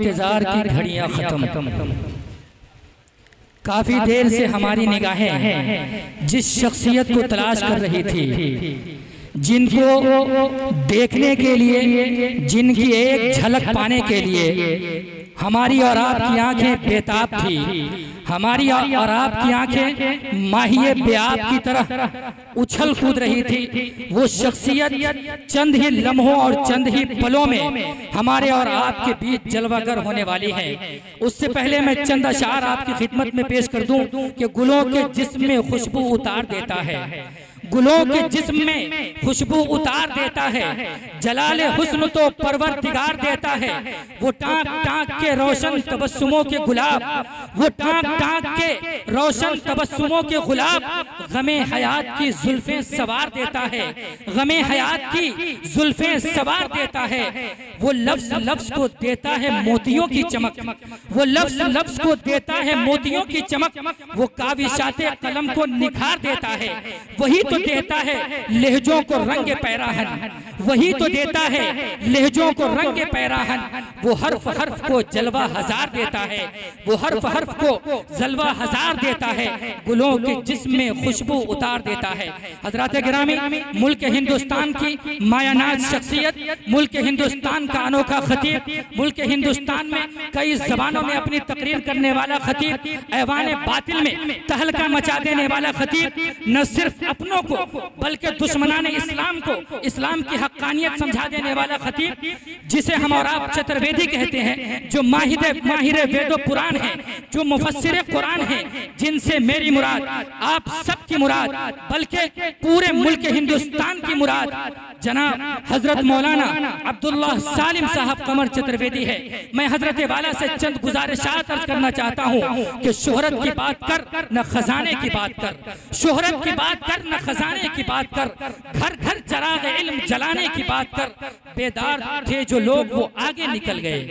इंतजार की घड़ियां खत्म। काफी देर से हमारी निगाहें जिस शख्सियत को तलाश कर रही थी, जिनको देखने के लिए, जिनकी एक झलक पाने के लिए हमारी और आपकी आंखें बेताब थी, हमारी और आपकी आंखें माहिए बेआब की तरह उछल कूद रही थी। वो शख्सियत चंद ही लम्हों और चंद ही पलों में हमारे और आपके बीच जलवागर होने वाली है। उससे पहले मैं चंद अशार आपकी खिदमत में पेश कर दूं कि गुलों के जिस्म में खुशबू उतार देता है, गुलों के जिस्म में खुशबू उतार देता है, जलाले हुस्न तो परवरदिगार देता है। वो टाँक टाँक के रोशन तबस्सुमों के गुलाब, वो टाँक टाँक के रोशन तबस्सुमों के गुलाब गमे हयात की जुल्फें सवार देता है, गमे हयात की जुल्फें सवार देता है। वो लफ्ज लफ्ज को देता है मोतियों की चमक, वो लफ्ज लफ्ज को देता है मोतियों की चमक। वो काविशाते कलम को निखार देता है, वही तो देता है लहजों को रंग पैराहन, वही तो देता है लहजों को रंग पैराहन। वो हर्फ हर्फ को जलवा हजार देता है, वो हर्फ हर्फ को जलवा हजार देता है, गुलों के जिस्म में खुशबू उतार देता है। हजरात गिरामी, मुल्क हिंदुस्तान की मायानाज शख्सियत, मुल्क हिंदुस्तान का अनोखा खतीब, मुल्क हिंदुस्तान में कई जबानों में अपनी तकरीर करने वाला खतीब, ऐवान बातिल में तहलका मचा देने वाला खतीब, न सिर्फ अपनों को बल्कि दुश्मनाने इस्लाम को इस्लाम की हक्कानियत समझा देने वाला खतीब, जिसे हम और आप चतुर्वेदी कहते हैं, जो माहिर वेदो पुराण है, जो मुफस्सिर कुरान है, जिनसे मेरी मुराद आप सबकी मुराद बल्कि पूरे मुल्क हिंदुस्तान की मुराद जनाब हजरत मौलाना अब्दुल्ला सालिम साहब कमर चतुर्वेदी है। मैं हजरत वाला से चंद गुजारिशात अर्ज करना चाहता हूँ कि शोहरत की बात कर न खजाने की बात कर, शोहरत की बात कर न खजाने की बात कर, घर घर चराग इल्म जलाने की बात कर। बेदार थे जो लोग वो आगे निकल गए,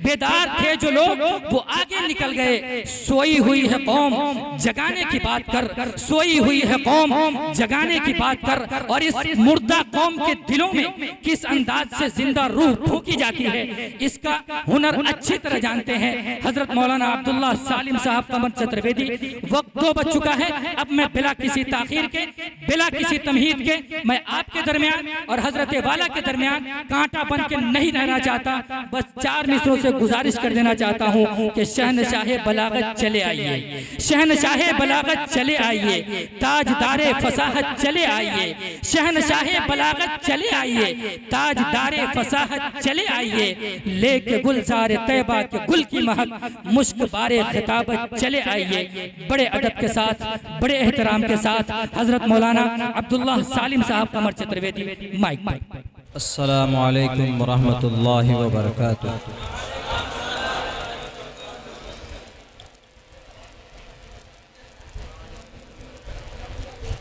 बेदार थे जो लोग वो आगे निकल गए। सोई हुई है कौम जगाने की बात कर, सोई हुई है कौम जगाने की बात कर। और इस मुर्दा कौम के दिलों में किस अंदाज से जिंदा रूह फूंकी जाती है, इसका हुनर अच्छी तरह जानते हैं हजरत मौलाना अब्दुल्ला सालिम साहब कमर चतुर्वेदी। वक्त 2 बज चुका है, अब मैं बिला किसी ताखीर के, बिला किसी तमहीद के, मैं आपके दरमियान और हजरत वाला के दरमियान कांटा बन के नहीं रहना चाहता। बस 4 मिसरों से गुजारिश कर देना चाहता हूँ कि शहनशाहे बलागत चले आइए, शहनशाहे बलागत चले आइए, ताजदारे फसाहत चले आइए, शहनशाहे बलागत चले आइए, ताजदारे फसाहत चले आइए। लेके गुलजार तैबा के गुल की महक मुश्क बारे खिताबत चले आइए। बड़े अदब के साथ, बड़े एहतराम के साथ हजरत मौलाना अब्दुल्ला सालिम साहब कमर चतुर्वेदी। माइक। अस्सलामु अलैकुम वरहमतुल्लाहि वबरकातुह।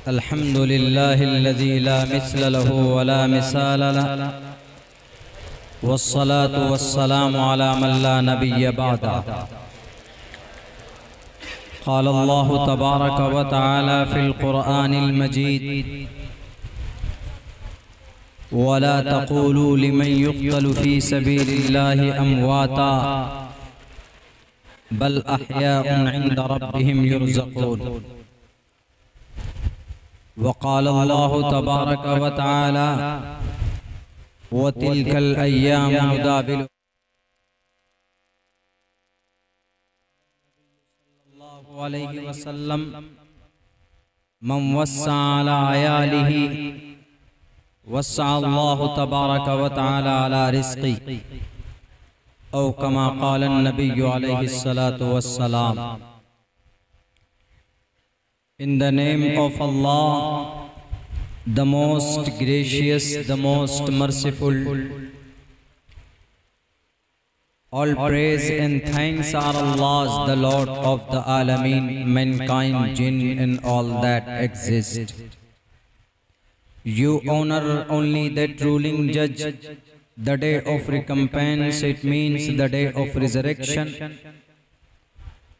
अल्हम्दुलिल्लाहिल्लज़ी ला मिस्ल लहू व ला मिसाल लहू, वस्सलातु वस्सलामु अला मन ला नबिय्य बअदा। क़ाल अल्लाहु तबारक व तआला फ़िल क़ुरआनिल मजीद, वला तक़ूलू लिमन युक़्तलु फ़ी सबीलिल्लाहि अमवाता बल अहयाउन इंद रब्बिहिम युरज़क़ून। वक़ाल अल्लाहु तबारक व तआला व तिल्कल अय्यामु नुदाविलु सल्लल्लाहु अलैहि वसल्लम मन वस्सा अला अयालिही वस्सा अल्लाहु तबारक व तआला अला रिज़्क़ी औ कमा क़ाल अन्नबिय्यु अलैहि सलातु वस्सलाम। In the name of Allah, the most gracious, the most merciful, All praise and thanks are Allah's, the Lord of the Alameen, mankind, jinn and all that exist. You honor only that ruling judge, the day of recompense, it means the day of resurrection.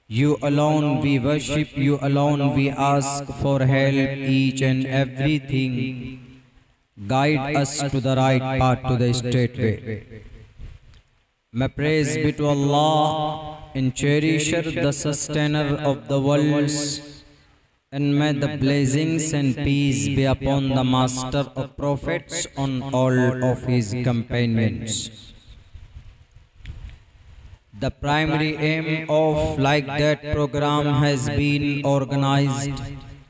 You alone we worship, you alone we ask for help, each and everything. Guide us to the right path, to the straight way. May praise be to Allah and cherisher, the sustainer of the worlds, and may the blessings and peace be upon the master of prophets, on all of his companions. The primary aim of like that program has been organized.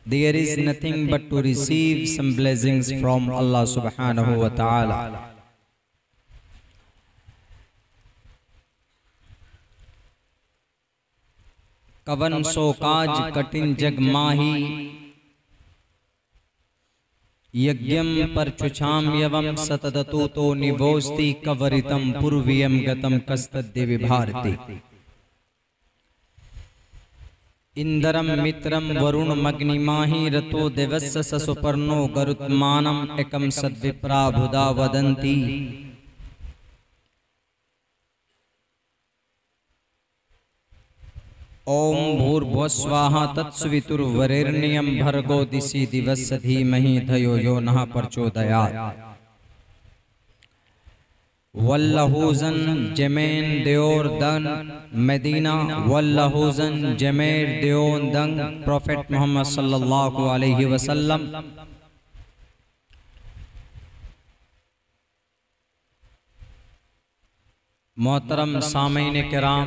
There is nothing but to receive some blessings from Allah subhanahu wa ta'ala. कवन सो काज कठिन जग माही, यज्ञम पर चुछाम यवम सतदतो तो निवोस्ति कवरितम पूर्वियम गतम कस्तद्य विभारति। इंदरम मित्रम वरुण मग्निमाहि रतो देवस्य ससुपर्णो गरुत्मानम एकम सद्विप्रा बुधा वदन्ति। ओम भूर्भुवस्वाहा तत्सवितुर्वरेण्यं भर्गो दिशि दिवस्य धीमहि धियो यो नः प्रचोदयात्। वल्लहुजन जमेन देओरदन मदीना, वल्लहुजन जमेर देओरदन प्रॉफेट मोहम्मद सल्लल्लाहु अलैहि वसल्लम। मोहतरम सामीन किराम,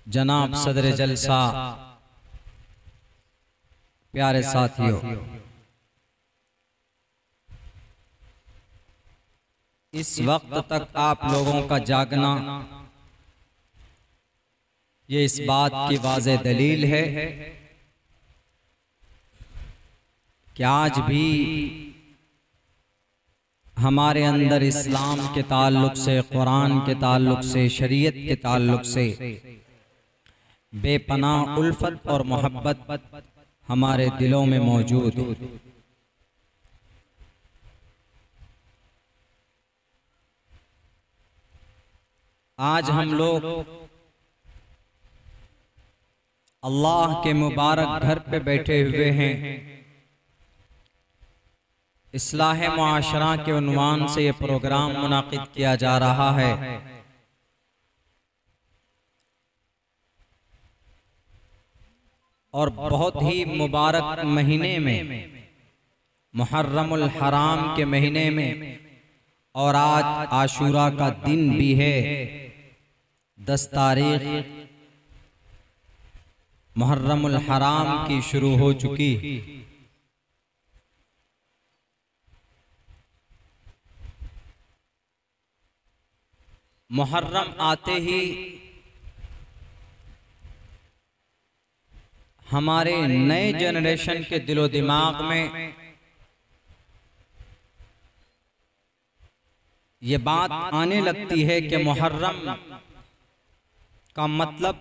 जनाब सदर जलसा, प्यारे साथियों, इस वक्त तक आप लोगों का जागना ये इस बात की वाज़ेह दलील है कि आज भी हमारे अंदर इस्लाम के ताल्लुक से, कुरान के ताल्लुक से, शरीयत के ताल्लुक से बेपनाह उल्फत और मोहब्बत हमारे दिलों में मौजूद है। आज हम लोग अल्लाह के मुबारक घर पे बैठे हुए हैं। इस्लाह मुआशरा के उन्वान से ये प्रोग्राम मुनाकिद किया जा रहा है। और बहुत ही मुबारक महीने में, मुहर्रमुल हराम के महीने में, और आज आशूरा का दिन भी है। 10 तारीख मुहर्रमुल हराम की शुरू हो चुकी। मुहर्रम आते ही हमारे नए जनरेशन के दिलो दिमाग में ये बात आने लगती है कि मुहर्रम का मतलब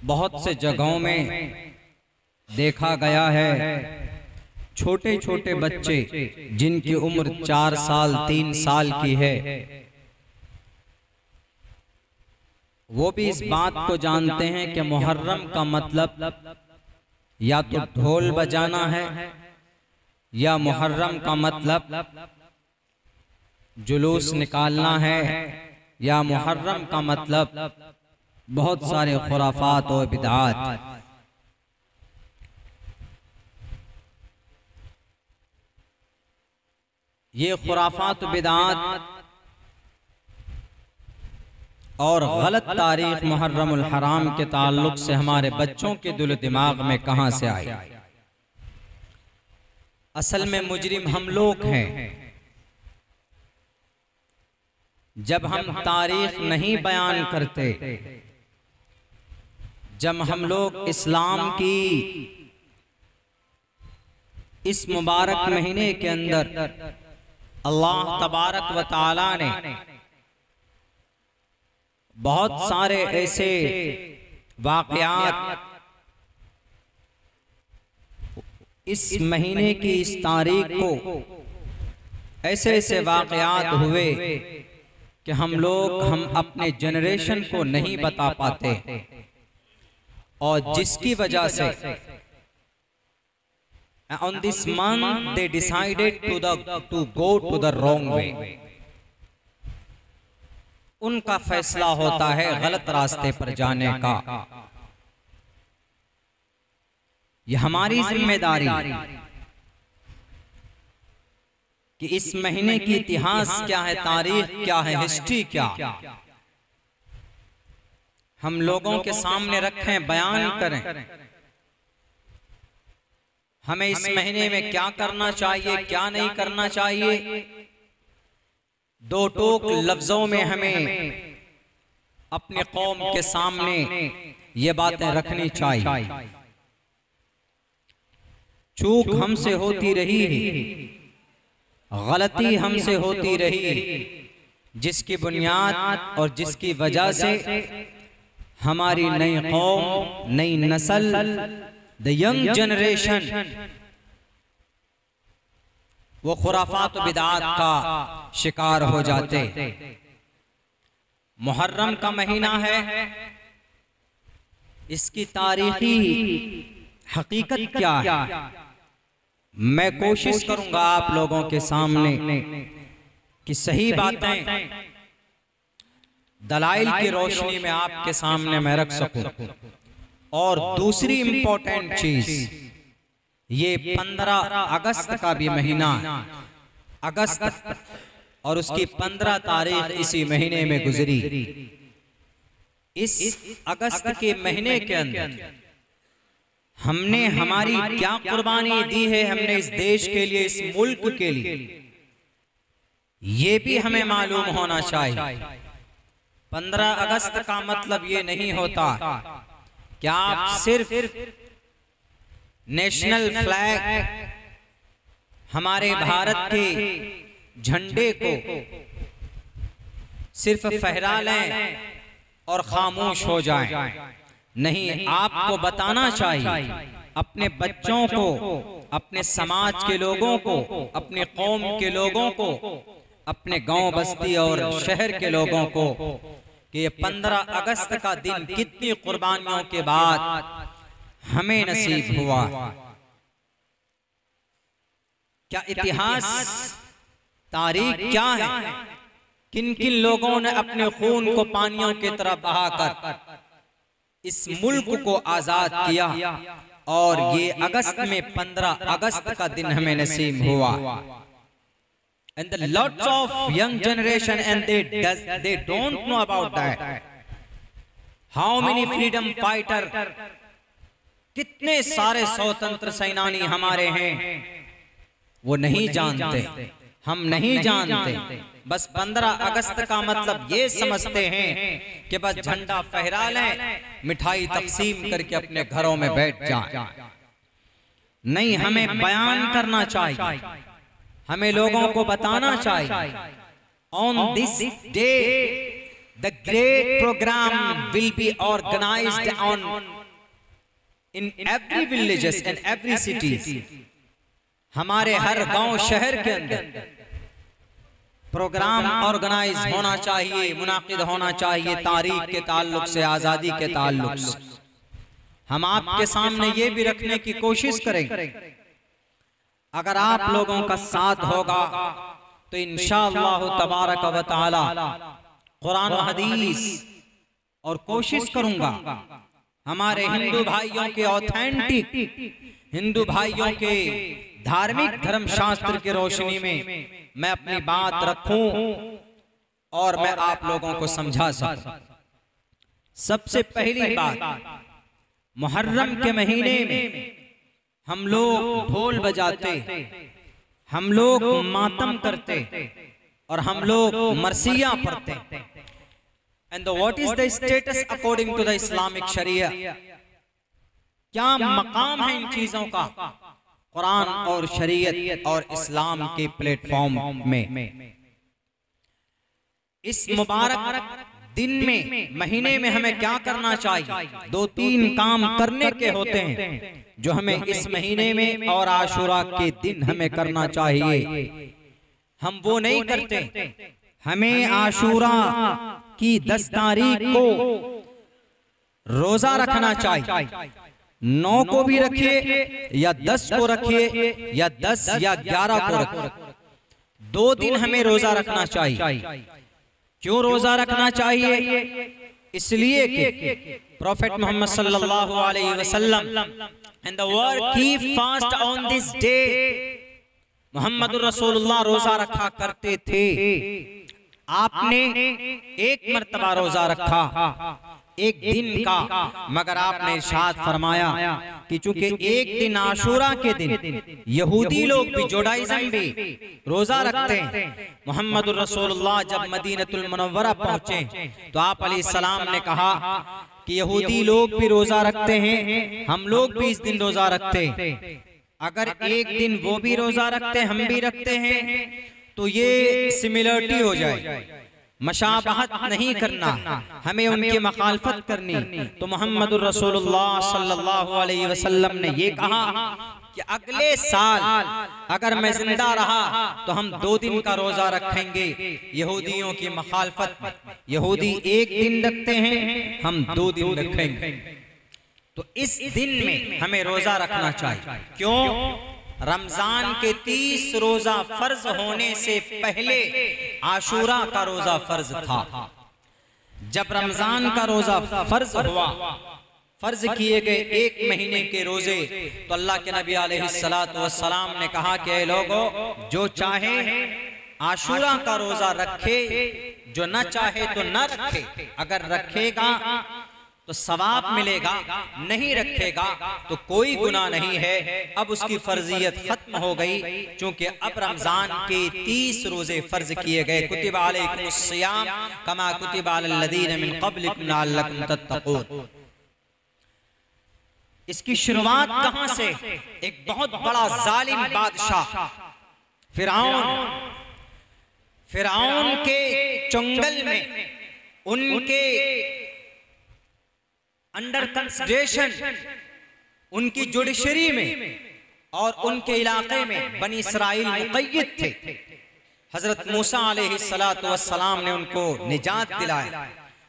बहुत से जगहों में देखा गया है, छोटे छोटे बच्चे जिनकी उम्र 4 साल 3 साल की है, वो भी इस बात को जानते हैं कि मुहर्रम का मतलब या तो ढोल बजाना है, या मुहर्रम का मतलब जुलूस निकालना है, या मुहर्रम का मतलब बहुत सारे खुराफात और बिदआत। ये खुराफात बिदआत और गलत तारीख मुहर्रमुल हराम के ताल्लुक से हमारे बच्चों के दिल दिमाग में कहां से आई? असल में मुजरिम हम लोग हैं। जब हम तारीख नहीं बयान करते, जब हम लोग इस्लाम की इस मुबारक महीने के अंदर अल्लाह तबारक व तआला ने बहुत सारे ऐसे वाक़यात इस महीने की इस तारीख को ऐसे ऐसे वाक़यात हुए कि हम अपने जनरेशन को नहीं बता पाते, और जिसकी वजह से on this month they decided to go to the wrong way. उनका फैसला होता है गलत रास्ते पर जाने का। यह हमारी जिम्मेदारी कि इस महीने की इतिहास क्या है, तारीख क्या है, हिस्ट्री क्या हम लोगों के सामने रखें, बयान करें। हमें इस महीने में क्या करना चाहिए, क्या नहीं करना चाहिए, दो टोक लफ्जों में हमें अपने कौम के सामने ये बातें रखनी चाहिए। चूक हमसे होती रही, गलती हमसे होती रही, जिसकी बुनियाद और जिसकी वजह से हमारी नई कौम, नई नस्ल, द यंग जनरेशन वो खुराफात और बिदात का शिकार हो जाते। मुहर्रम का महीना है, इसकी तारीखी हकीकत क्या है, मैं कोशिश करूंगा आप लोगों के सामने कि सही बातें दलाइल की रोशनी में आपके सामने मैं रख सकूं। और दूसरी इंपॉर्टेंट चीज, ये 15 अगस्त का भी महीना, अगस्त और उसकी 15 तारीख इसी महीने में गुजरी। इस अगस्त के महीने के अंदर हमने हमारी क्या कुर्बानी दी है, हमने इस देश के लिए, इस मुल्क के लिए, ये भी हमें मालूम होना चाहिए। 15 अगस्त का मतलब ये नहीं होता कि आप सिर्फ नेशनल फ्लैग, हमारे भारत के झंडे को सिर्फ फहरा लें और खामोश हो जाएं। नहीं, आपको बताना चाहिए अपने बच्चों को, अपने समाज के लोगों को, अपने कौम के लोगों को, अपने गांव बस्ती और शहर के लोगों को कि ये 15 अगस्त का दिन कितनी कुर्बानियों के बाद हमें नसीब हुआ। क्या इतिहास, तारीख क्या है, किन किन लोगों ने अपने खून को पानियों की तरह बहाकर इस मुल्क को आजाद किया, और ये अगस्त में 15 अगस्त का दिन हमें नसीब हुआ। And the lots of young generation and they don't know about that. How many freedom fighter, कितने सारे स्वतंत्र सेनानी हमारे हैं, वो नहीं जानते, हम नहीं जानते। बस 15 अगस्त का मतलब ये समझते हैं कि बस झंडा फहरा लें, मिठाई तकसीम करके अपने घरों में बैठ जाएं। नहीं, हमें बयान करना चाहिए, हमें लोगों को बताना चाहिए। On this day the great program will be organised on in every villages and every cities. हमारे हर गांव शहर के अंदर प्रोग्राम ऑर्गेनाइज होना चाहिए, मुनाकिद होना चाहिए, तारीख के ताल्लुक से, आजादी के ताल्लुक से। हम आपके सामने ये भी रखने की कोशिश करेंगे, अगर आप लोगों का साथ होगा तो इंशाअल्लाह तबारक व तआला कुरान और हदीस, और कोशिश करूंगा हमारे हिंदू भाइयों के ऑथेंटिक, हिंदू भाइयों के धार्मिक धर्म शास्त्र की रोशनी में मैं अपनी बात रखूं और मैं आप लोगों को समझा सकूं। सबसे पहली बात, मुहर्रम के महीने में हम लोग ढोल बजाते, हम लोग मातम करते और हम लोग मरसिया पढ़ते। And what is the status according to the Islamic sharia? क्या मकाम है इन चीजों का? कुरान और शरीयत और इस्लाम के प्लेटफॉर्म में। इस मुबारक दिन में, महीने में हमें क्या करना चाहिए? 2-3 काम करने के होते हैं जो हमें इस महीने में और आशूरा के दिन हमें करना चाहिए। हम वो नहीं करते। हमें आशूरा की 10 तारीख को रोजा रखना चाहिए। 9 को भी रखिए या 10 को रखिए या 10 या 11 को रखिए। 2 दिन हमें रोजा रखना चाहिए। क्यों रोजा रखना चाहिए? इसलिए कि प्रॉफेट मोहम्मद सल्लल्लाहु अलैहि वसल्लम and the word keep fast on this day, Muhammad रसूलुल्लाह रोजा रखा करते थे। आपने एक मर्तबा रोजा रखा, एक दिन का, मगर आपने इरशाद फरमाया कि चूंकि एक दिन आशूरा के दिन यहूदी लोग भी, जुडाइज्म भी रोजा रखते हैं। मोहम्मद रसूलुल्लाह जब मदीनतुल मुनव्वरा पहुंचे तो आप अलैहिस्सलाम ने कहा कि यहूदी लोग भी रोजा रखते हैं, हम लोग भी इस दिन रोजा रखते हैं। अगर एक दिन वो भी रोजा रखते हैं, हम भी रखते हैं, तो ये सिमिलरिटी हो जाए, मशाबहत नहीं करना, हमें उनकी मखालफत करनी। तो मोहम्मद रसूलुल्लाह सल्लल्लाहु अलैहि वसल्लम ने ये कहा कि अगले साल अगर मैं जिंदा रहा तो हम 2 दिन का रोजा रखेंगे यहूदियों की मखालफत। यहूदी एक दिन रखते हैं, हम 2 दिन रखेंगे। तो इस दिन में हमें रोजा रखना चाहिए। क्यों? रमजान के 30 रोजा फर्ज होने से पहले आशूरा का रोजा फर्ज था। जब रमजान का रोजा फर्ज हुआ, फर्ज किए गए 1 महीने के रोजे, तो अल्लाह के नबी अलैहिस्सलातु वस्सलाम ने कहा कि ऐ लोगों, जो चाहे आशूरा का रोजा रखे, जो न चाहे तो न रखे। अगर रखेगा तो सवाब मिलेगा, नहीं रखेगा तो कोई गुनाह नहीं है। अब उसकी फर्जियत खत्म हो गई, क्योंकि अब रमजान के 30 रोजे फर्ज किए गए। कुतिबा अलैकुमुस सियाम कमा कुतिबा अलल लदीन मिन क़ब्लिकुम लअल्लकुम तत्तक़ून। इसकी शुरुआत कहां से? एक बहुत बड़ा जालिम बादशाह फिरौन के चंगल में, उनके अंडर कंसिडरेशन, उनकी जुडिशरी में और उनके इलाके में बनी इसराइल मुक़य्यद थे। हजरत मूसा अलैहिस्सलातु वस्सलाम ने उनको निजात दिलाया।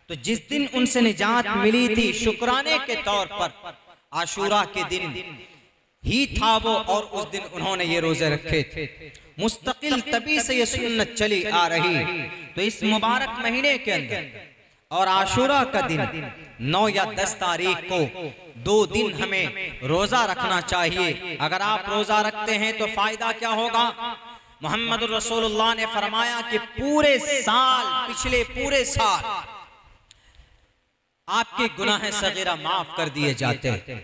तो जिस दिन उनसे निजात मिली थी, शुक्राने के तौर पर आशूरा के दिन ही था वो, और उस दिन उन्होंने ये रोजे रखे थे। मुस्तकिल तभी से ये सुन्नत चली आ रही। तो इस मुबारक महीने के अंदर और आशूरा का दिन 9 या 10 तारीख को 2 दिन हमें रोजा रखना चाहिए। अगर आप रोजा रखते हैं तो फायदा क्या होगा? मोहम्मद रसूलुल्लाह ने फरमाया कि पूरे साल, पिछले पूरे साल आपके गुनाह सगीरा माफ कर दिए जाते हैं,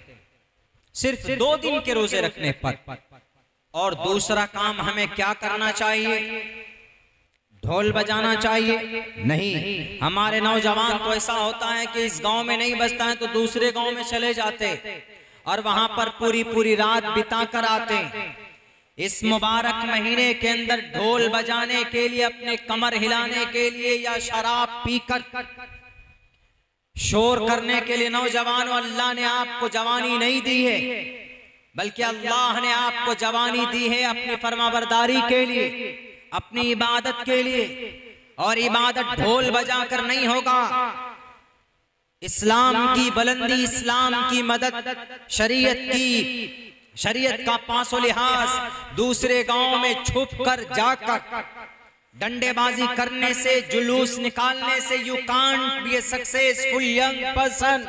सिर्फ 2 दिन के रोजे रखने पर। और दूसरा काम हमें क्या करना चाहिए? ढोल बजाना चाहिए नहीं। हमारे नौजवान तो ऐसा होता है कि इस गांव में नहीं बजता है तो दूसरे गांव में चले जाते और वहां पर पूरी रात बिता कर आते। इस मुबारक महीने के अंदर ढोल बजाने के लिए, अपने कमर हिलाने के लिए या शराब पीकर शोर करने के लिए, नौजवानों, अल्लाह ने आपको जवानी नहीं दी है, बल्कि अल्लाह ने आपको जवानी दी है अपनी फरमाबरदारी के लिए, अपनी इबादत के लिए। और इबादत ढोल बजाकर नहीं होगा। इस्लाम की बुलंदी, इस्लाम की मदद, शरीयत का पासो लिहाज दूसरे गांव में छुप कर जाकर डंडेबाजी करने से, जुलूस निकालने से you can't be A successful young person,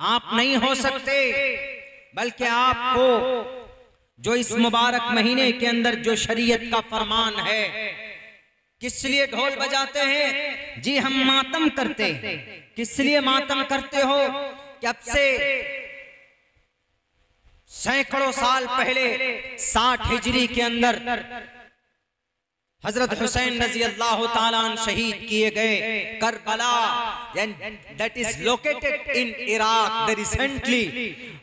आप नहीं हो सकते। बल्कि आपको जो इस मुबारक महीने के अंदर जो शरीयत का फरमान है, किस लिए ढोल बजाते हैं? जी हम मातम करते हैं। किस लिए मातम करते हो? कि अब से सैकड़ों साल पहले 60 हिजरी के अंदर हजरत हुसैन रजी अल्लाह ताला अन्हु शहीद किए गए Karbala, that is located in Iraq. The recently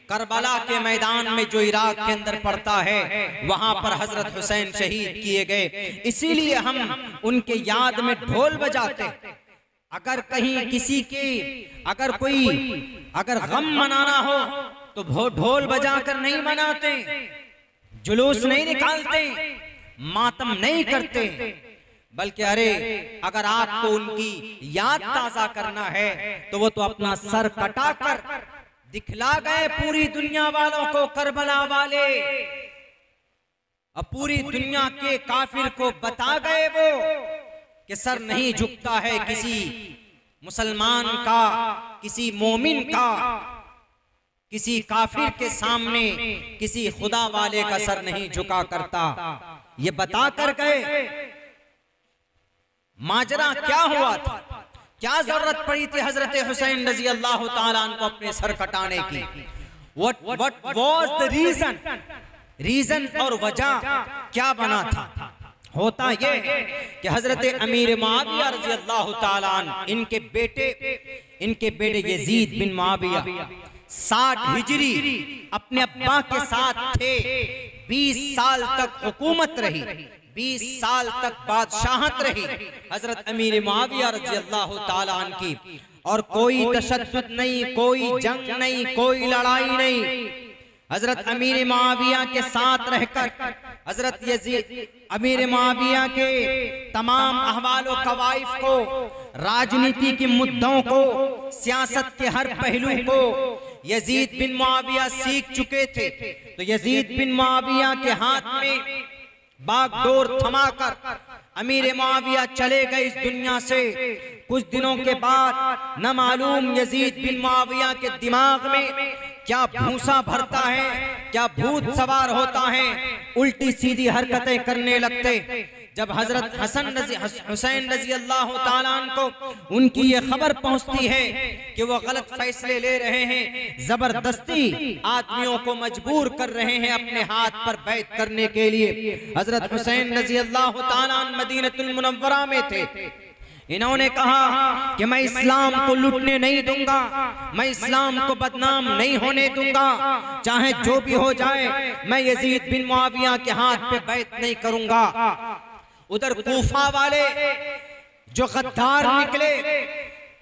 Karbala के मैदान में जो इराक के अंदर पड़ता है, वहां पर हजरत हुसैन शहीद किए गए। इसीलिए हम उनके याद में ढोल बजाते। अगर कहीं किसी के अगर गम मनाना हो तो वो ढोल बजाकर नहीं मनाते, जुलूस नहीं निकालते, मातम नहीं करते, बल्कि अरे अगर आपको उनकी याद ताजा करना है तो वो तो अपना सर कटाकर दिखला गए पूरी दुनिया वालों को, करबला वाले, अब पूरी दुनिया के काफिर को बता गए वो कि सर नहीं झुकता है किसी मुसलमान का, किसी मोमिन का, किसी काफिर के सामने किसी खुदा वाले का सर नहीं झुका करता। ये बता कर गए। माजरा क्या हुआ था, क्या जरूरत पड़ी थी हजरत हुसैन रजी अल्लाह ताला अन्हु को अपने सर कटाने की? What was the रीजन और वजह क्या बना था? होता ये कि हजरत अमीर मुआविया रजी अल्लाह ताला अन्हु, इनके बेटे यजीद बिन मुआविया 60 हिजरी अपने अब्बा के साथ थे। 20 साल तक हुकूमत रही, 20 साल तक बादशाहत रही हजरत अमीर मुआविया रजी अल्लाह ताला अन्हु की, और कोई तशद्दुद नहीं, कोई जंग नहीं, कोई लड़ाई नहीं। हजरत अमीर मुआविया के साथ रहकर हजरत यजीद अमीर मुआविया के तमाम अहवाल व कवाइफ को, राजनीति के मुद्दों को, सियासत के हर पहलू को यजीद बिन मुआविया सीख चुके थे। तो यजीद बिन मुआविया के हाथ में बागडोर थमाकर अमीर मुआविया चले गए इस दुनिया से। कुछ दिनों के बाद न मालूम यजीद बिन मुआविया के दिमाग में क्या भूसा भरता है, क्या भूत सवार होता है, उल्टी सीधी हरकतें करने लगते। जब हजरत हुसैन रजी अल्लाह ताला अन्हु को उनकी ये खबर पहुंचती है कि वो गलत फैसले ले रहे हैं, जबरदस्ती आदमियों को मजबूर कर रहे हैं अपने हाथ पर बैत करने के लिए। हजरत हुसैन रजी अल्लाह ताला अन्हु मदीनतुल मुनव्वरा में थे। इन्होंने कहा कि मैं इस्लाम को लूटने नहीं दूंगा, मैं इस्लाम को बदनाम नहीं होने दूंगा, चाहे जो भी हो जाए, मैं यजीद बिन मुआविया के हाथ पे बैत नहीं करूंगा। उधर कूफा वाले जो गद्दार निकले,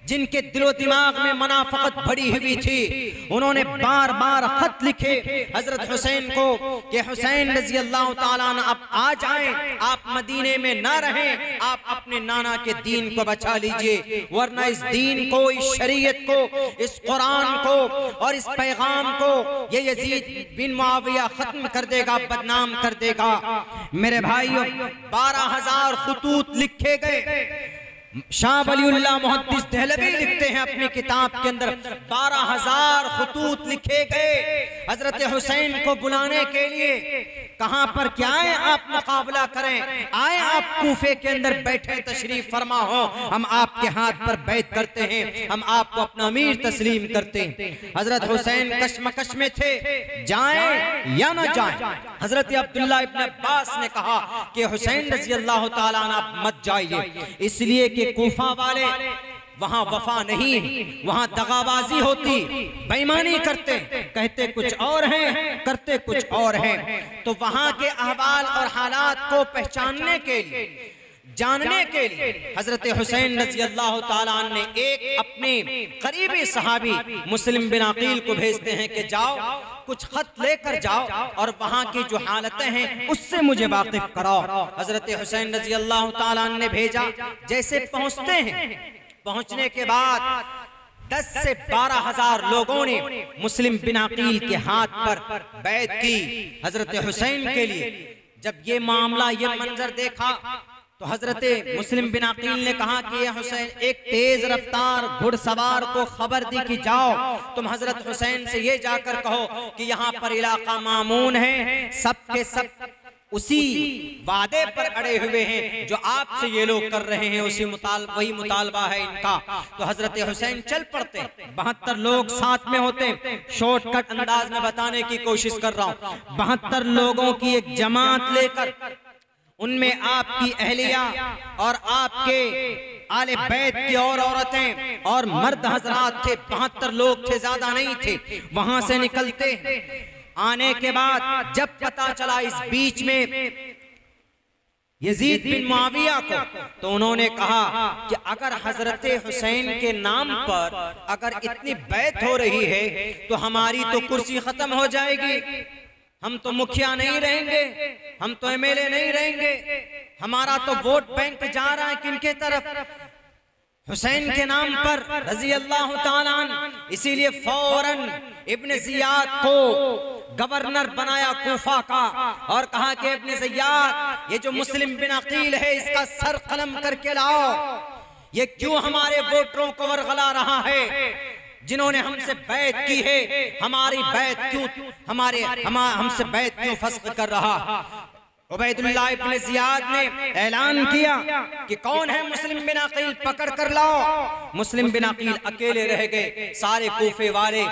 जिनके दिलो दिमाग में मुनाफकत भरी हुई थी, उन्होंने बार बार खत लिखे हजरत हुसैन को कि हुसैन रजी अल्लाह ताला अन्हु आप आ जाएं, आप मदीने में ना रहें, आप अपने नाना के दीन को बचा लीजिए, वरना इस दीन को, इस शरीयत को, इस कुरान को और इस पैगाम को ये यजीद बिन मुआविया खत्म कर देगा, बदनाम कर देगा। मेरे भाइयों, 12,000 खुतूत लिखे गए। शाह वलीउल्लाह मुहद्दिस देहलवी लिखते हैं अपनी किताब के अंदर 12,000 खुतूत लिखे गए हजरत हुसैन को बुलाने के लिए। कहां पर क्या आए आप मुकाबला करें, आए आप कूफे के अंदर बैठे, तशरीफ फरमा हो, हम आपके हाथ पर बैत करते हैं, हम आपको अपना अमीर तस्लीम करते हैं। हजरत हुसैन कशमकश में थे, जाएं या ना जाएं। हजरत अब्दुल्लाह इब्न अब्बास ने कहा कि हुसैन रजी अल्लाह ताला अन्हु आप मत जाइए, इसलिए कि कूफा वाले वहां वफा नहीं, वहां दगाबाजी होती, बेईमानी करते, कहते कुछ और हैं, करते कुछ और हैं। तो वहां के अहवाल और हालात को पहचानने के लिए, जानने के लिए हजरत हुसैन रजी अल्लाह ताला अन्हु ने एक अपने करीबी सहाबी मुस्लिम बिन अकील को भेजते हैं कि जाओ कुछ खत लेकर जाओ और वहां की जो हालतें हैं उससे मुझे वाकिफ कराओ। हजरत हुसैन रजी अल्लाह ताला अन्हु ने भेजा। जैसे पहुंचते हैं, पहुंचने के बाद 10 से 12,000 लोगों ने मुस्लिम बिन अकील के हाथ पर बैत की हजरत हुसैन के लिए। जब ये मामला, ये मंजर देखा तो हजरत मुस्लिम बिन अकील ने कहा कि ये हुसैन, एक तेज रफ्तार घुड़सवार को खबर दी कि जाओ तुम हजरत हुसैन से ये जाकर कहो कि यहाँ पर इलाका मामून है, सब के सब उसी वादे पर अड़े हुए हैं जो आपसे ये लोग कर रहे हैं, वही मुतालबा है इनका। तो हजरत हुसैन चल पड़ते। 72 लोग साथ में होते। शॉर्टकट अंदाज में बताने की कोशिश कर रहा हूँ। 72 लोगों की एक जमात लेकर उनमें आपकी अहलिया और आपके आले बैत की और औरतें और मर्द हजरात थे। 72 लोग थे, ज्यादा नहीं थे। वहां से निकलते आने के बाद जब पता चला इस बीच में यजीद बिन मुआविया को, तो उन्होंने कहा कि अगर हजरत हुसैन के नाम पर अगर इतनी बैत हो रही है तो हमारी तो कुर्सी खत्म हो जाएगी, हम तो मुखिया नहीं रहेंगे, हम तो एमएलए नहीं रहेंगे, हमारा तो वोट बैंक जा रहा है किनके तरफ, हुसैन के नाम पर रजी अल्लाह ताला अन्हु। इसीलिए फौरन इब्न जियाद को गवर्नर बनाया कूफा का और कहा कि इब्न जियाद, ये जो मुस्लिम बिन अकील है इसका सर कलम करके लाओ, ये क्यों हमारे वोटरों को वरगला रहा है, जिन्होंने हमसे बैत की है, हमारी बैत क्यों हमसे बैत क्यों फस्ख कर रहा। उबैदुल्लाह इब्न जियाद ने ऐलान किया कि कौन है मुस्लिम बिन अकील, पकड़ कर लाओ। मुस्लिम बिन अकील अकेले रह गए। सारे कूफे वाले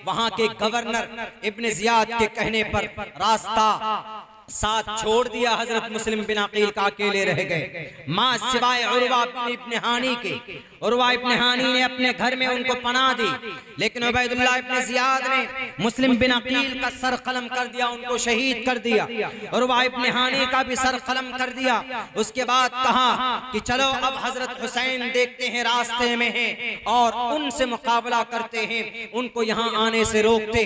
वहां के गवर्नर इब्न जियाद के कहने पर रास्ता साथ छोड़ दिया, हजरत मुस्लिम बिन अकील का अकेले रह गए। मां सिवाय उर्वा इब्न हानी के, उर्वा इब्न हानी ने अपने घर में उनको पनाह दी, लेकिन उबैदुल्लाह इब्न जियाद ने मुस्लिम बिन अकील का सर कलम कर दिया, उनको शहीद कर दिया। उर्वा इब्न हानी का भी सर कलम कर दिया। उसके बाद कहा कि चलो अब हजरत हुसैन देखते हैं रास्ते में हैं और उनसे मुकाबला करते हैं, उनको यहाँ आने से रोकते।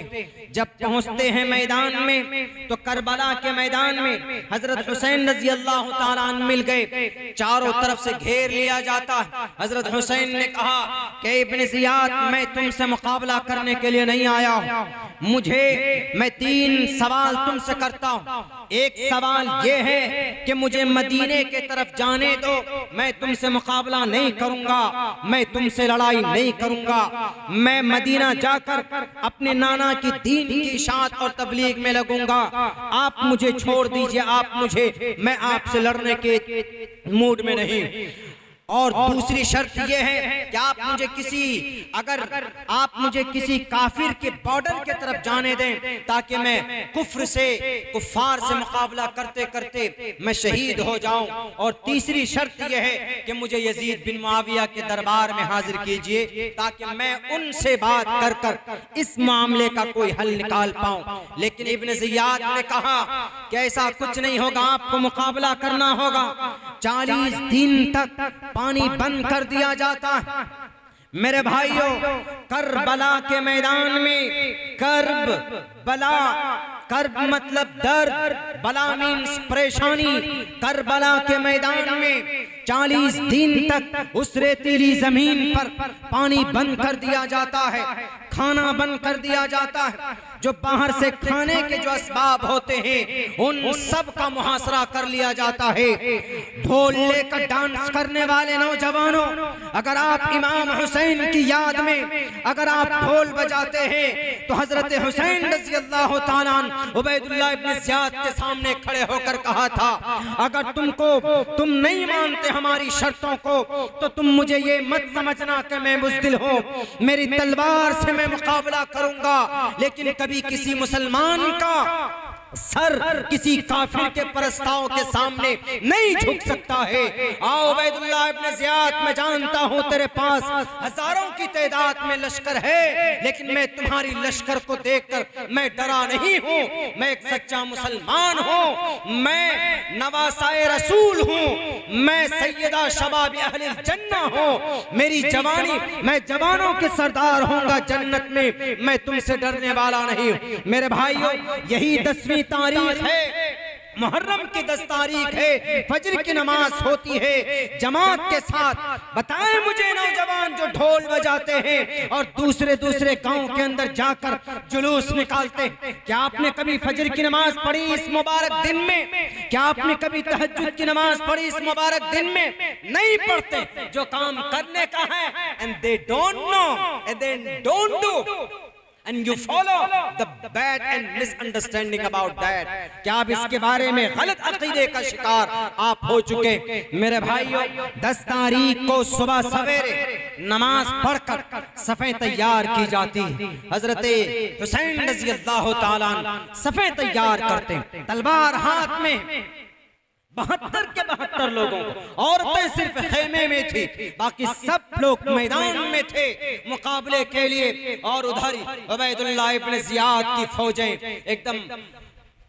जब पहुंचते हैं मैदान में तो करबला के मैदान में हजरत हुसैन रजी अल्लाह ताला अन्हु मिल गए। चारों तरफ से घेर लिया जाता है। हजरत हुसैन ने कहा कि इब्न जियाद, मैं तुमसे मुकाबला करने के लिए नहीं आया हूं, मैं 3 सवाल तुमसे करता हूं। एक सवाल ये है कि मुझे मदीने के तरफ जाने दो, मैं तुमसे मुकाबला नहीं करूंगा, मैं तुमसे लड़ाई नहीं करूंगा, मैं मदीना जाकर अपने नाना की दीन की इशाअत और तबलीग में लगूंगा। आप मुझे छोड़ दीजिए, मैं आपसे लड़ने के मूड में नहीं। और दूसरी शर्त यह है कि अगर आप मुझे किसी काफिर के बॉर्डर के तरफ जाने दें ताकि मैं कुफ्फार से मुकाबला करते करते मैं शहीद हो जाऊं। और तीसरी शर्त यह है कि मुझे यजीद बिन मुआविया के दरबार में हाजिर कीजिए ताकि मैं उनसे बात कर कर इस मामले का कोई हल निकाल पाऊं। लेकिन इब्न जियाद ने कहा कि ऐसा कुछ नहीं होगा, आपको मुकाबला करना होगा। 40 दिन तक पानी बंद कर दिया जाता है। मेरे भाइयों, करबला के मैदान में कर्ब मतलब दर्द, बला मीन्स परेशानी। करबला के मैदान में 40 दिन तक उस रेतीली जमीन पर पानी बंद कर दिया जाता है, खाना बंद कर दिया जाता है। जो बाहर से खाने के जो असबाब होते हैं उन सब का मुहासरा कर लिया जाता है। ढोल लेकर डांस करने वाले नौजवानों, अगर आप इमाम हुसैन की याद में अगर आप ढोल बजाते हैं तो हजरत हुसैन रज़ी अल्लाह ताला अन्हु उबैदुल्लाह इब्न ज़ियाद के सामने खड़े होकर कहा था, अगर तुम नहीं मानते हमारी शर्तों को तो तुम मुझे ये मत समझना कि मैं बुज़दिल हूँ, मेरी तलवार से मैं मुकाबला करूंगा, लेकिन कभी किसी मुसलमान का सर किसी काफिर के प्रस्ताव के सामने नहीं झुक सकता है। आओ उबैदुल्लाह इब्न ज़ियाद, मैं जानता हूँ तेरे पास हजारों की तादाद में लश्कर है, लेकिन मैं तुम्हारी लश्कर को देखकर मैं डरा नहीं हूँ। मैं एक सच्चा मुसलमान हूँ, मैं नवासाए रसूल हूँ, मैं सैयदा शबाब अहलिल जन्नह हूँ। मेरी जवानी, मैं जवानों के सरदार होऊंगा जन्नत में, मैं तुमसे डरने वाला नहीं हूँ। मेरे भाइयों, यही 10वीं तारीख है, मुहर्रम की 10 तारीख है, फजर की नमाज होती है जमात के साथ। बताएं मुझे नौजवान जो ढोल बजाते हैं और दूसरे गांव के अंदर जाकर जुलूस निकालते हैं, क्या आपने कभी फजर की नमाज पढ़ी इस मुबारक दिन में? क्या आपने कभी तहज्जुद की नमाज पढ़ी इस मुबारक दिन में? नहीं पढ़ते। जो काम करने का है and they don't know and they don't do and you follow the bad and misunderstanding about that। क्या आप इसके बारे में गलत अकीदे का शिकार आप हो चुके? मेरे भाइयों, 10 तारीख को सुबह सवेरे नमाज पढ़कर सफ़ें तैयार की जाती है। हजरत हुसैन रज़ी अल्लाह ताला अन्हु सफ़ें तैयार करते, तलवार हाथ में, 72 के 72 लोगों को। औरतें सिर्फ खेमे में थी, बाकी सब लोग मैदान में थे मुकाबले के लिए। और उधर उबैदुल्लाह इब्न जियाद की फौजें एकदम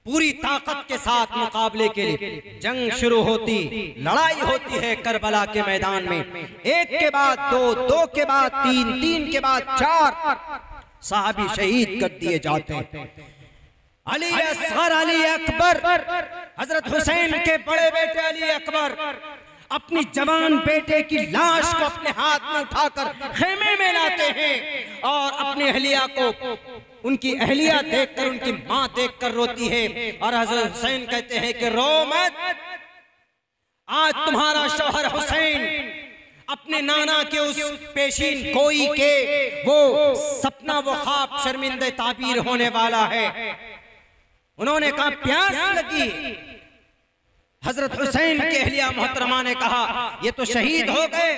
पूरी ताकत के साथ मुकाबले के लिए। जंग शुरू होती, लड़ाई होती है करबला के मैदान में। एक के बाद दो, दो के बाद तीन, तीन के बाद चार सहाबी शहीद कर दिए जाते हैं। अली असगर, अली अकबर, हजरत हुसैन के बड़े बेटे अली अकबर अपनी जवान बेटे की लाश को अपने हाथ में उठाकर खेमे में लाते हैं और अपनी अहलिया को, उनकी अहलिया देखकर, उनकी मां देखकर रोती है। और हजरत हुसैन कहते हैं कि रो मत, आज तुम्हारा शौहर हुसैन अपने नाना के उस पेशीन गोई के वो सपना, वो ख्वाब शर्मिंदे ताबीर होने वाला है। उन्होंने कहा प्यास लगी। हजरत हुसैन के अहलिया मोहतरमा ने कहा ये तो शहीद हो गए,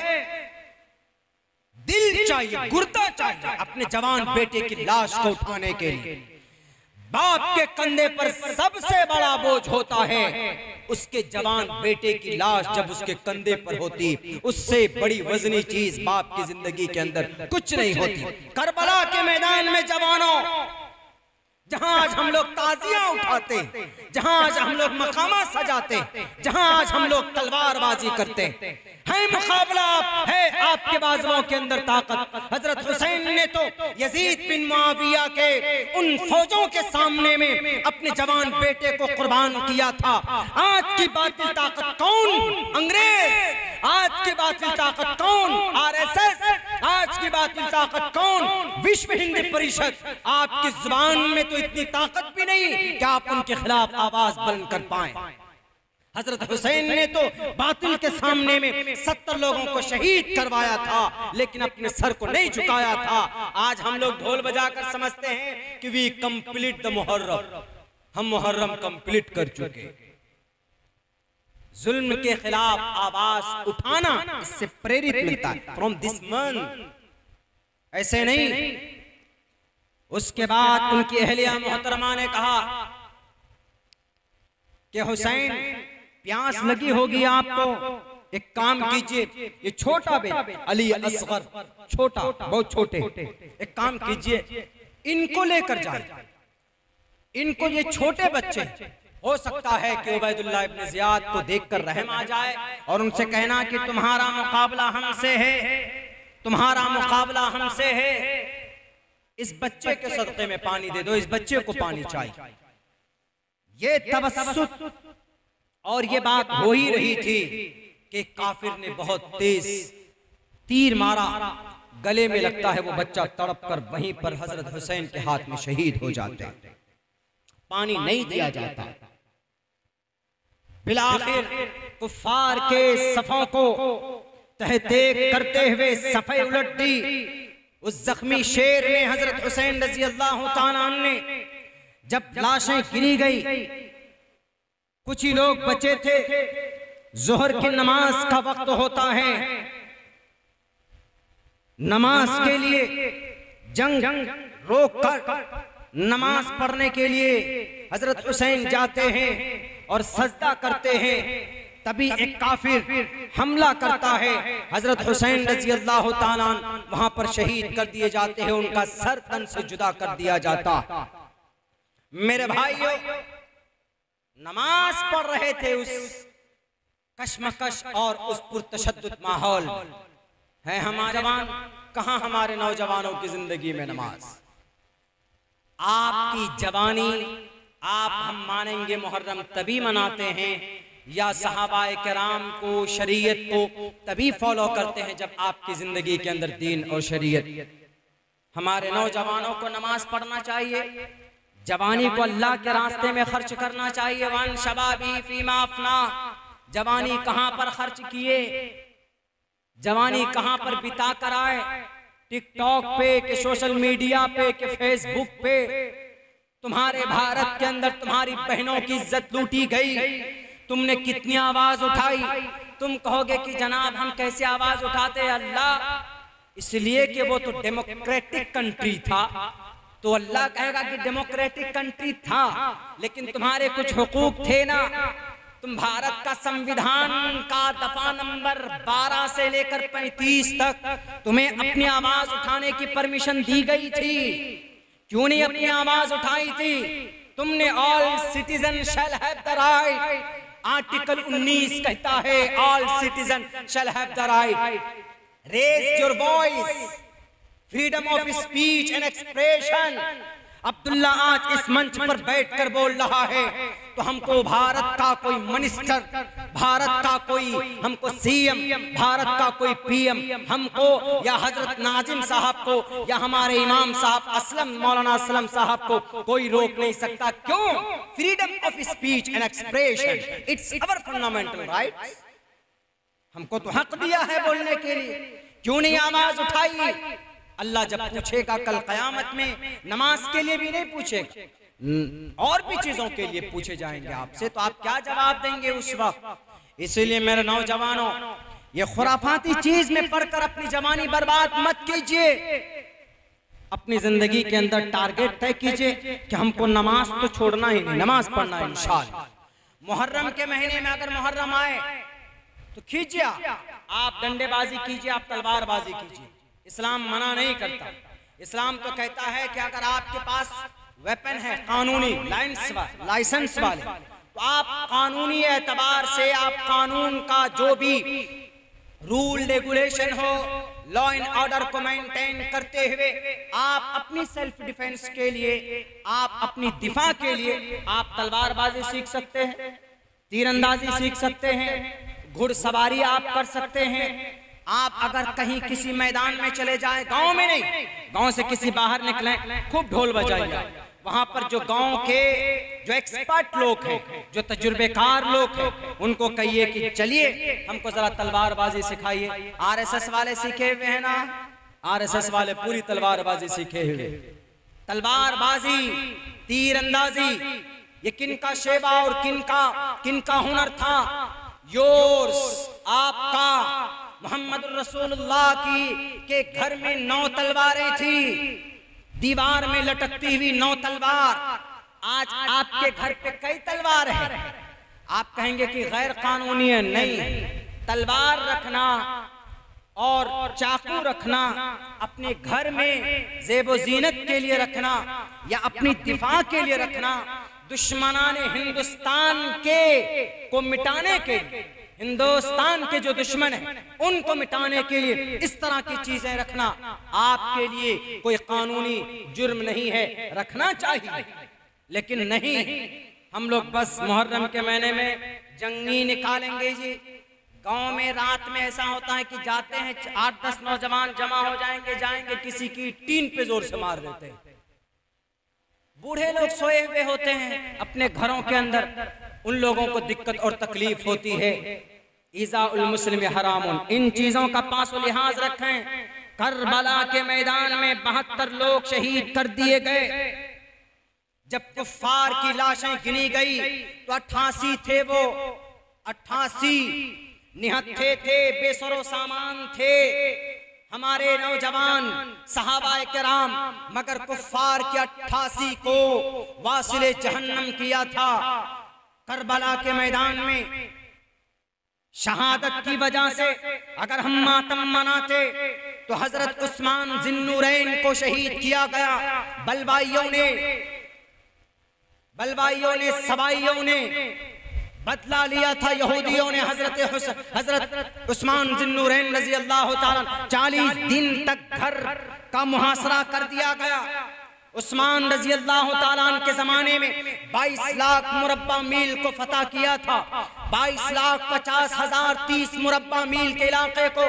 दिल चाहिए, गुर्दा चाहिए अपने जवान बेटे की लाश को उठाने के लिए। बाप के कंधे पर सबसे बड़ा बोझ होता है उसके जवान बेटे की लाश जब उसके कंधे पर होती, उससे बड़ी वजनी चीज बाप की जिंदगी के अंदर कुछ नहीं होती। करबला के मैदान में जवानों, जहां आज हम लोग ताजियां उठाते, जहां आज हम लोग मकामा सजाते, जहां आज हम लोग तलवारबाजी करते हैं, मुकाबला है आपके बाजुओं के अंदर ताकत। हजरत हुसैन ने तो यजीद बिन मुआविया के उन फौजों के सामने में अपने जवान बेटे को कुर्बान किया था। आज की बातिल ताकत कौन? अंग्रेज। आज की बातिल ताकत कौन? आरएसएस। आज की बातिल ताकत कौन? विश्व हिंद परिषद। आपकी जुबान में तो इतनी ताकत भी नहीं कि आप उनके खिलाफ आवाज बुलंद कर पाएं। हजरत हुसैन ने तो बातिल के सामने में 70 लोगों को शहीद करवाया था, लेकिन अपने सर को नहीं झुकाया था। आज हम लोग ढोल बजाकर समझते हैं कि वी कंप्लीट द मुहर्रम, हम मुहर्रम कंप्लीट कर चुके। जुल्म के खिलाफ आवाज उठाना इससे प्रेरित मिलता है, फ्रॉम दिस मंथ, ऐसे नहीं। उसके बाद उनकी अहलिया मोहतरमा ने कहा कि हुसैन प्यास लगी होगी आपको, एक काम कीजिए, ये छोटा बेटा अली असगर, छोटा, बहुत छोटे, एक काम कीजिए इनको लेकर जाए, इनको, ये छोटे बच्चे, हो सकता है कि उबैदुल्लाह इब्न जियाद को देखकर रहम आ जाए और उनसे कहना कि तुम्हारा मुकाबला हमसे है, तुम्हारा मुकाबला हमसे है, इस बच्चे के सदक़े में पानी दे दो, इस बच्चे को पानी चाहिए। ये तवस्सुत और ये बात हो ही रही थी कि काफिर ने बहुत तेज तीर मारा, गले में लगता है, वो बच्चा तड़प कर वहीं पर हजरत हुसैन के हाथ में शहीद हो जाते हैं। पानी नहीं दिया जाता। बिलाखिर कुफ्फार के सफों को तहदेक करते हुए सफे उलट दी। उस जख्मी शेर ने, हजरत हुसैन रज़ी अल्लाह तआला अन्हु ने, जब लाशें गिरी गई, कुछ ही लोग बचे थे, जोहर की नमाज का वक्त होता है, नमाज के लिए जंग रोक कर नमाज पढ़ने के लिए हजरत हुसैन जाते हैं और सजदा करते हैं। तभी एक काफिर हमला करता है, हजरत हुसैन रज़ी अल्लाह तआला अन्हु वहां पर शहीद कर दिए जाते हैं, उनका सर तन से जुदा कर दिया जाता। मेरे भाइयों, नमाज पढ़ रहे थे, उस कशमकश और उस पुरतशद्दुद माहौल है। हमारे जवान कहां, हमारे नौजवानों की जिंदगी में नमाज। आपकी जवानी, आप हम मानेंगे मुहर्रम तभी मनाते हैं या सहाबाए किराम को, शरीयत को तभी फॉलो करते हैं जब आपकी जिंदगी के अंदर दीन और शरीयत। हमारे नौजवानों को नमाज पढ़ना चाहिए, जवानी को अल्लाह के रास्ते में खर्च करना चाहिए। वन शबाबी फीमा अफना, जवानी कहां पर खर्च किए, जवानी कहां पर बिता कर आए, टिकटॉक पे, के सोशल मीडिया पे, के फेसबुक पे। तुम्हारे भारत के अंदर तुम्हारी बहनों की इज्जत लूटी गई, तुमने कितनी आवाज उठाई। तुम कहोगे कि जनाब हम कैसे आवाज उठाते, अल्लाह, इसलिए कि वो तो डेमोक्रेटिक कंट्री था। तो अल्लाह कहेगा कि डेमोक्रेटिक कंट्री था, लेकिन तुम्हारे कुछ हुकूक थे ना, तुम भारत का संविधान का दफा नंबर 12 से लेकर 35 तक तुम्हें अपनी आवाज उठाने की परमिशन दी गई थी, क्यों नहीं अपनी आवाज उठाई थी? तुमने all citizen shall have the right, article 19 कहता है all citizen shall have the right raise your voice, freedom of speech and expression. Abdullah आज इस मंच पर बैठकर बोल रहा है तो हमको भारत का कोई मिनिस्टर, भारत का कोई हमको सीएम, भारत का कोई पीएम हमको या हजरत नाजिम साहब को या हमारे इमाम साहब असलम मौलाना असलम साहब को कोई रोक नहीं सकता। क्यों? Freedom of speech and expression, it's our fundamental right. हमको तो हक दिया है बोलने के लिए, क्यों नहीं आवाज उठाई? अल्लाह जब पूछेगा कल कयामत में, नमाज के लिए भी नहीं पूछेगा, और भी चीजों के लिए पूछे जाएंगे आपसे, तो आप क्या जवाब देंगे उस वक्त? इसीलिए मेरे नौजवानों, ये खुराफाती चीज में पढ़कर अपनी जवानी बर्बाद मत कीजिए। अपनी जिंदगी के अंदर टारगेट तय कीजिए कि हमको नमाज तो छोड़ना ही नहीं, नमाज पढ़ना है इंशाअल्लाह। मुहर्रम के महीने में अगर मुहर्रम आए तो कीजिए, आप डंडेबाजी कीजिए, आप तलवारबाजी कीजिए, इस्लाम मना नहीं करता। इस्लाम तो कहता है कि अगर आपके पास वेपन है कानूनी लाइसेंस वाले, तो आप कानूनी एतबार से आप कानून का जो भी रूल रेगुलेशन हो, लॉ एंड ऑर्डर को मेंटेन करते हुए आप अपनी सेल्फ डिफेंस के लिए, आप अपनी दिफा के लिए आप तलवारबाजी सीख सकते हैं, तीरंदाजी सीख सकते हैं, घुड़सवारी आप कर सकते हैं। आप अगर कहीं किसी मैदान में चले जाए, गांव में नहीं, गांव से किसी बाहर निकले, खूब ढोल बजाइए, वहां पर जो गांव के जो एक्सपर्ट लोग हैं, जो तजुर्बेकार लोग हैं, उनको कहिए कि चलिए हमको जरा तलवारबाजी सिखाइए। आरएसएस वाले सीखे हुए हैं ना, आरएसएस वाले पूरी तलवारबाजी सीखे हुए। तलवारबाजी, तीरंदाजी, ये किनका शेवा और किनका हुनर था? योर्स, आपका। मोहम्मद रसूलुल्लाह के घर में 9 तलवारें थी, दीवार में लटकती हुई 9 तलवार। आज आपके घर पे कई तलवार है, आप कहेंगे कि गैर कानूनी है। नहीं, तलवार रखना और चाकू रखना अपने घर में ज़ेबो ज़ीनत के लिए रखना या अपनी दिफा के लिए रखना, दुश्मनाने हिंदुस्तान को मिटाने के लिए, हिंदुस्तान के जो दुश्मन हैं उनको मिटाने के लिए इस तरह की चीजें रखना आपके लिए कोई कानूनी जुर्म नहीं है, रखना चाहिए। लेकिन नहीं, हम लोग बस मुहर्रम के महीने में जंगी निकालेंगे जी। गांव में रात में ऐसा होता है कि जाते हैं 8-10 नौजवान जमा हो जाएंगे, किसी की टीन पे जोर से मार देते हैं। बूढ़े लोग सोए हुए होते हैं अपने घरों के अंदर, उन लोगों को दिक्कत और तकलीफ होती है। ईज़ाउल मुस्लिम हरामुन, इन चीजों का पास लिहाज रखें। करबला के मैदान में 72 लोग शहीद कर दिए गए। जब कुफ्फार की लाशें गिनी गई तो 88 थे, वो 88 निहत्थे थे, बेसरो सामान थे हमारे नौजवान सहाबाए किराम, मगर कुफ्फार के 88 को वासिले जहन्नम किया था। करबला के मैदान में शहादत की वजह से अगर हम मातम मनाते तो हजरत उस्मान जिन्नूरैन को शहीद किया गया। बलवाइयों ने सवाइयों ने बदला लिया था। यहूदियों ने हजरत उस्मान जिन्नूरैन रजी अल्लाह ताला 40 दिन तक घर का मुहासरा कर दिया गया। उस्मान रजी अल्लाह ताला के जमाने में 22 लाख मुरब्बा मील को फतह किया था। 22,50,30 मुरब्बा मील के इलाके को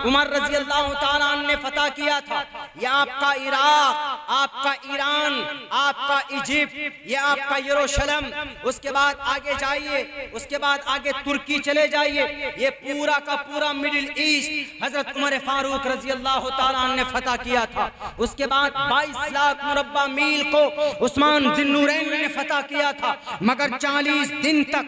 उमर रजी अल्लाह ताला ने फतह किया था। यह आपका इराक, आपका ईरान, आपका इजिप्ट, ये आपका यरूशलेम, उसके बाद आगे जाइए, उसके बाद आगे तुर्की चले जाइए, ये पूरा का पूरा मिडिल ईस्ट हजरत उमर फारूक रजी अल्लाह ताला ने फतह किया था। उसके बाद 22 लाख मुरब्बा मील को उस्मान जिन्नूरैन ने फतह किया था। मगर 40 दिन तक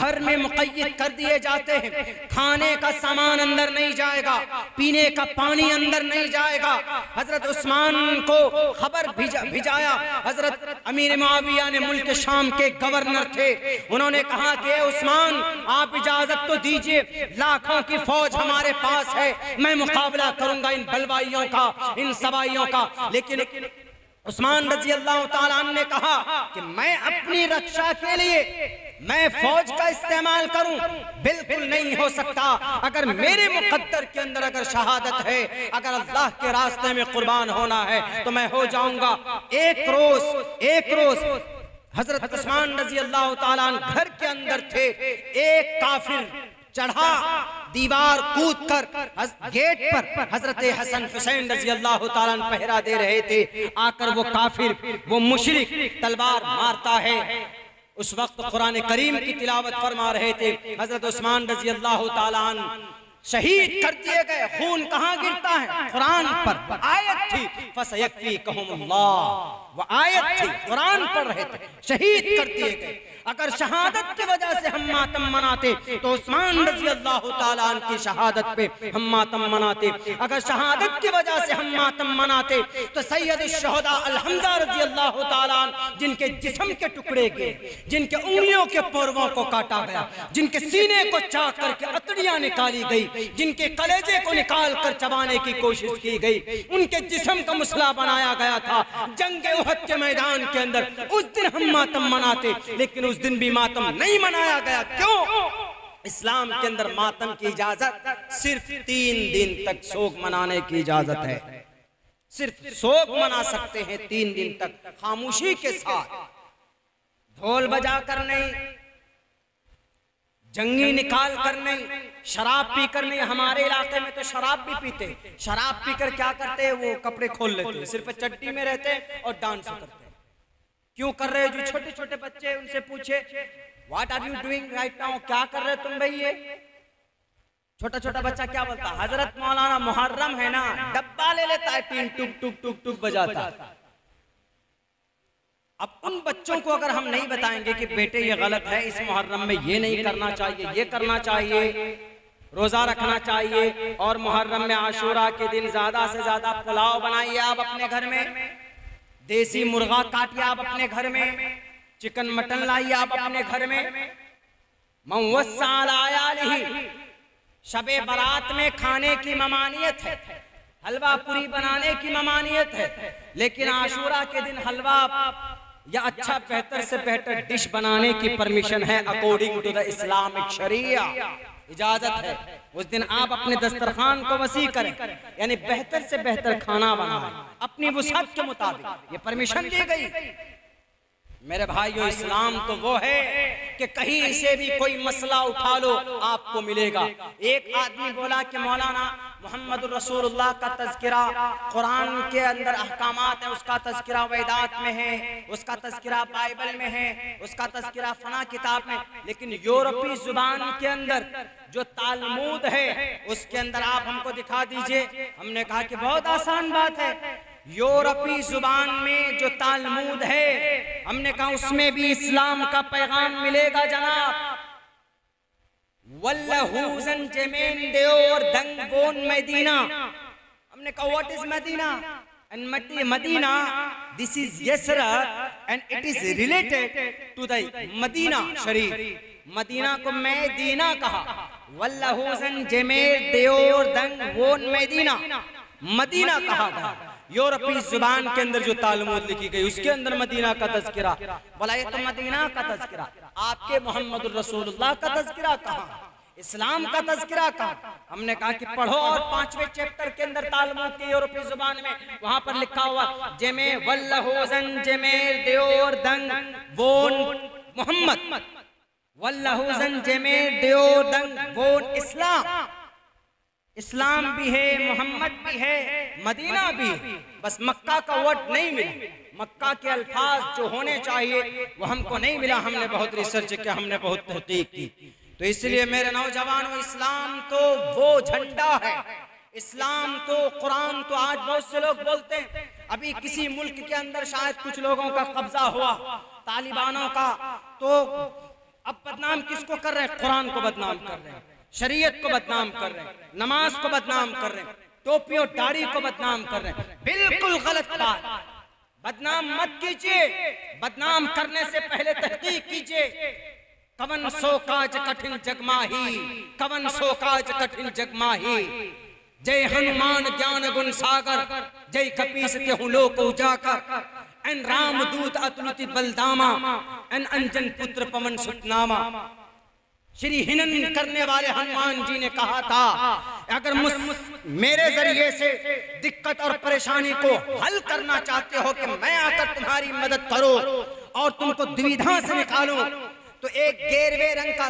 घर में मुक़य्यद कर दिए जाते हैं। खाने का सामान अंदर नहीं जाएगा, पीने का पानी अंदर नहीं जाएगा। हजरत उस्मान को खबर भिजाया। हजरत अमीर मुआविया ने मुल्क शाम के गवर्नर थे, उन्होंने कहा कि उस्मान आप इजाजत तो दीजिए, लाखों की फौज हमारे पास है, मैं मुकाबला करूंगा इन बलवाइयों का, इन सवाइयों का। लेकिन उस्मान रजी अल्लाह ताला अन्हु ने कहा कि मैं अपनी रक्षा के लिए मैं फौज का इस्तेमाल करूं, बिल्कुल नहीं हो सकता। अगर मेरे मुकद्दर के अंदर अगर शहादत है, अगर अल्लाह के रास्ते में कुर्बान होना है तो मैं हो जाऊंगा। एक रोज हजरत उस्मान रजी अल्लाह ताला अन्हु घर के अंदर थे, एक काफिर चढ़ा दीवार कूद कर गेट पर हजरत हसन हुसैन रजी अल्लाह ताला अन्हु पहरा दे रहे थे। आकर वो काफिर, वो मुशरिक तलवार मारता है। उस वक्त कुरान करीम की तिलावत फरमा रहे थे। हजरत उस्मान रजी अल्लाह ताला अन्हु शहीद कर दिए गए। खून कहाँ गिरता है? कुरान पर आयत थी, फसयक्फीकुमुल्लाह, वो आयत थी, कुरान पढ़ रहे थे, शहीद कर दिए गए। अगर शहादत की वजह से हम मातम मनाते तो उस्मान रजी अल्लाह ताला अन्हु की शहादत पे हम मातम मनाते। अगर शहादत की वजह से हम मातम मनाते तो सैयद शुहदा अल हमजा रजी अल्लाह ताला अन्हु, जिनके जिस्म के टुकड़े गए, जिनके उंगलियों के पोरवों को काटा गया, जिनके सीने को चाक करके अतड़ियां निकाली गई, जिनके कलेजे को निकाल कर चबाने की कोशिश की गई, उनके जिस्म का मुसला बनाया गया था जंग उहद के मैदान के अंदर, उस दिन हम मातम मनाते। लेकिन उस दिन भी मातम नहीं मनाया गया। क्यों? इस्लाम के अंदर मातम की इजाजत सिर्फ 3 दिन तक शोक मनाने की इजाजत है। सिर्फ शोक मना सकते हैं 3 दिन तक, खामोशी के साथ, ढोल बजा कर नहीं, जंगी निकाल कर नहीं, शराब पीकर नहीं। हमारे इलाके में तो शराब भी पीते, शराब पीकर क्या करते हैं, वो कपड़े खोल लेते हैं, सिर्फ चड्डी में रहते हैं और डांस करते हैं। क्यों कर रहे हो? जो छोटे छोटे बच्चे, उनसे पूछे what are you doing right now, क्या कर रहे हो तुम भाई? ये छोटा छोटा बच्चा क्या बोलता? हजरत मौलाना मुहर्रम है ना, डब्बा ले लेता है, टीन टुक टुक टुक टुक बजाता है। अब उन बच्चों को अगर हम नहीं बताएंगे कि बेटे ये गलत है, इस मुहर्रम में ये नहीं करना चाहिए, ये करना चाहिए, रोजा रखना चाहिए, और मुहर्रम में आशूरा के दिन ज्यादा से ज्यादा पुलाव बनाइए आप अपने घर में, देसी मुर्गा काटिए आप अपने घर में, चिकन मटन लाइए आप अपने घर में। शबे बारात में खाने की ममानियत है, हलवा पूरी बनाने की ममानियत है, लेकिन आशूरा के दिन हलवा या अच्छा बेहतर से बेहतर डिश बनाने की परमिशन है अकॉर्डिंग टू द इस्लामिक शरिया, इजाजत है। उस दिन आप अपने दस्तरखान को वसी करें, यानी बेहतर से बेहतर खाना बनाएं अपनी वुसअत के मुताबिक, ये परमिशन दी गई। मेरे भाइयों, इस्लाम तो वो है कि कहीं से भी कोई मसला उठा लो आपको मिलेगा। एक आदमी बोला कि मौलाना मोहम्मद रसूलुल्लाह का तज़किरा कुरान के अंदर अहकामात है, उसका तज़किरा वेदात में है, उसका तज़किरा बाइबल में है, उसका तज़किरा फना किताब में, लेकिन यूरोपी जुबान के अंदर जो तालमूद है उसके अंदर आप हमको दिखा दीजिए। हमने कहा कि बहुत आसान बात है, यूरोपी जुबान में जो तालमूद है, हमने कहा उसमें भी इस्लाम का पैगाम मिलेगा जनाब। वल्लहूजन जेमेन देओर दंग बोन मदीना, हमने कहा what is Medina? And Medina, this is यसरा and it is related to the Medina शरीफ। मदीना को मदीना कहा, वल्लहूजन जेमेन देओर दंग बोन मदीना, मदीना कहा गया। यूरोपी जुबान के अंदर जो तालमूद लिखी गई उसके अंदर मदीना का तज़किरा, बोला ये तो मदीना का तज़किरा, आपके मोहम्मद रसूलुल्लाह का तज़किरा कहाँ, इस्लाम का तज़किरा कहाँ? हमने कहा कि पढ़ो, और 5वें चैप्टर के अंदर तालमूद की यूरोपी जुबान में वहां पर लिखा हुआ जेमे वल्लहूजन जेमे देओर दंग बोन मोहम्मद, वल्लहूजन जेमे देओर दंग बोन इस्लाम। इस्लाम भी है, मोहम्मद भी है, मदीना भी है, बस मक्का का वर्ड नहीं मिला। मक्का के अल्फाज जो होने चाहिए वो हमको नहीं मिला। हमने बहुत रिसर्च किया, हमने बहुत तहकीक की। तो इसलिए मेरे नौजवानों, इस्लाम तो वो झंडा है, इस्लाम तो कुरान तो आज बहुत से लोग बोलते हैं। अभी किसी मुल्क के अंदर शायद कुछ लोगों का कब्जा हुआ तालिबानों का, तो अब बदनाम किसको कर रहे हैं? कुरान को बदनाम कर रहे हैं, शरीयत को बदनाम कर रहे हैं, नमाज को बदनाम कर रहे हैं, टोपी और दाढ़ी को बदनाम कर रहे हैं। बिल्कुल गलत बात। बदनाम मत कीजिए, बदनाम करने से पहले तहकीक कीजिए। कवन सो काज कठिन जगमाही, कवन सो काज कठिन जगमाही। जय हनुमान ज्ञान गुण सागर, जय कपीस तेहु लोक उजागर। एन रामदूत अतुलित बलदामा, एन अंजन पुत्र पवन सुतनामा। श्री हिनन करने वाले हनुमान जी ने कहा था, अगर मेरे जरिए से दिक्कत और परेशानी को हल करना चाहते हो कि मैं आकर तुम्हारी मदद करूं और तुमको दुविधा से निकालूं, तो एक गेरवे रंग का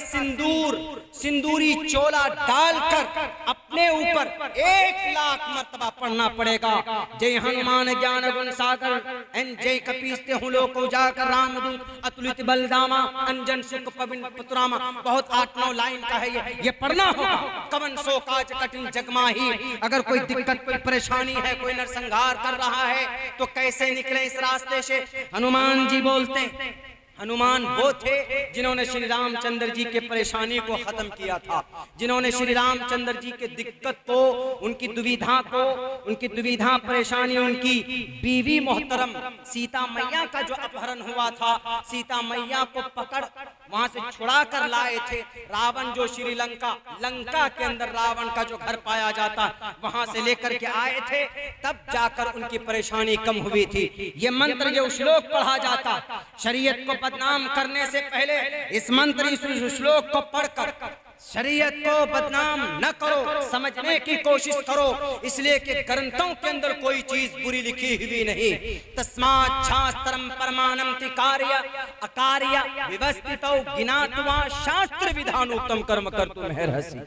सिंदूरी चोला डालकर अपने ऊपर 1,00,000 मर्तबा पढ़ना पड़ेगा। जय हनुमान ज्ञान गुण सागर, एन जय कपीस तेहु लोक उजागर। रामदूत अतुलित बलदामा, अंजन सुख पवन पुत्रामा। बहुत 8-9 लाइन का है ये पढ़ना होगा। कवन सो काज कठिन जगमाही। अगर कोई दिक्कत, कोई परेशानी है, कोई नरसंहार कर रहा है, तो कैसे निकले इस रास्ते से? हनुमान जी बोलते हैं, हनुमान वो थे जिन्होंने श्री रामचंद्र जी के परेशानी को खत्म किया था, जिन्होंने श्री रामचंद्र जी के दिक्कत को, उनकी दुविधा परेशानी, उनकी बीवी मोहतरम सीता मैया का जो अपहरण हुआ था, सीता मैया को पकड़ वहां से छुड़ा कर लाए थे। रावण जो लंका के अंदर रावण का जो घर पाया जाता, वहां से लेकर के आए थे, तब जाकर उनकी परेशानी कम हुई थी। ये मंत्र, ये श्लोक पढ़ा जाता। शरीयत को बदनाम करने से पहले इस मंत्र, इस श्लोक को पढ़कर शरीयत को बदनाम न करो, समझने की कोशिश करो। इसलिए कि ग्रंथों के अंदर कोई चीज बुरी लिखी हुई नहीं। तस्मात् शास्त्रम परमाणम तिकार्य अकार्य व्यवस्थितो ज्ञात्वा शास्त्र विधानोक्तम कर्म कर्तुम अर्हसि।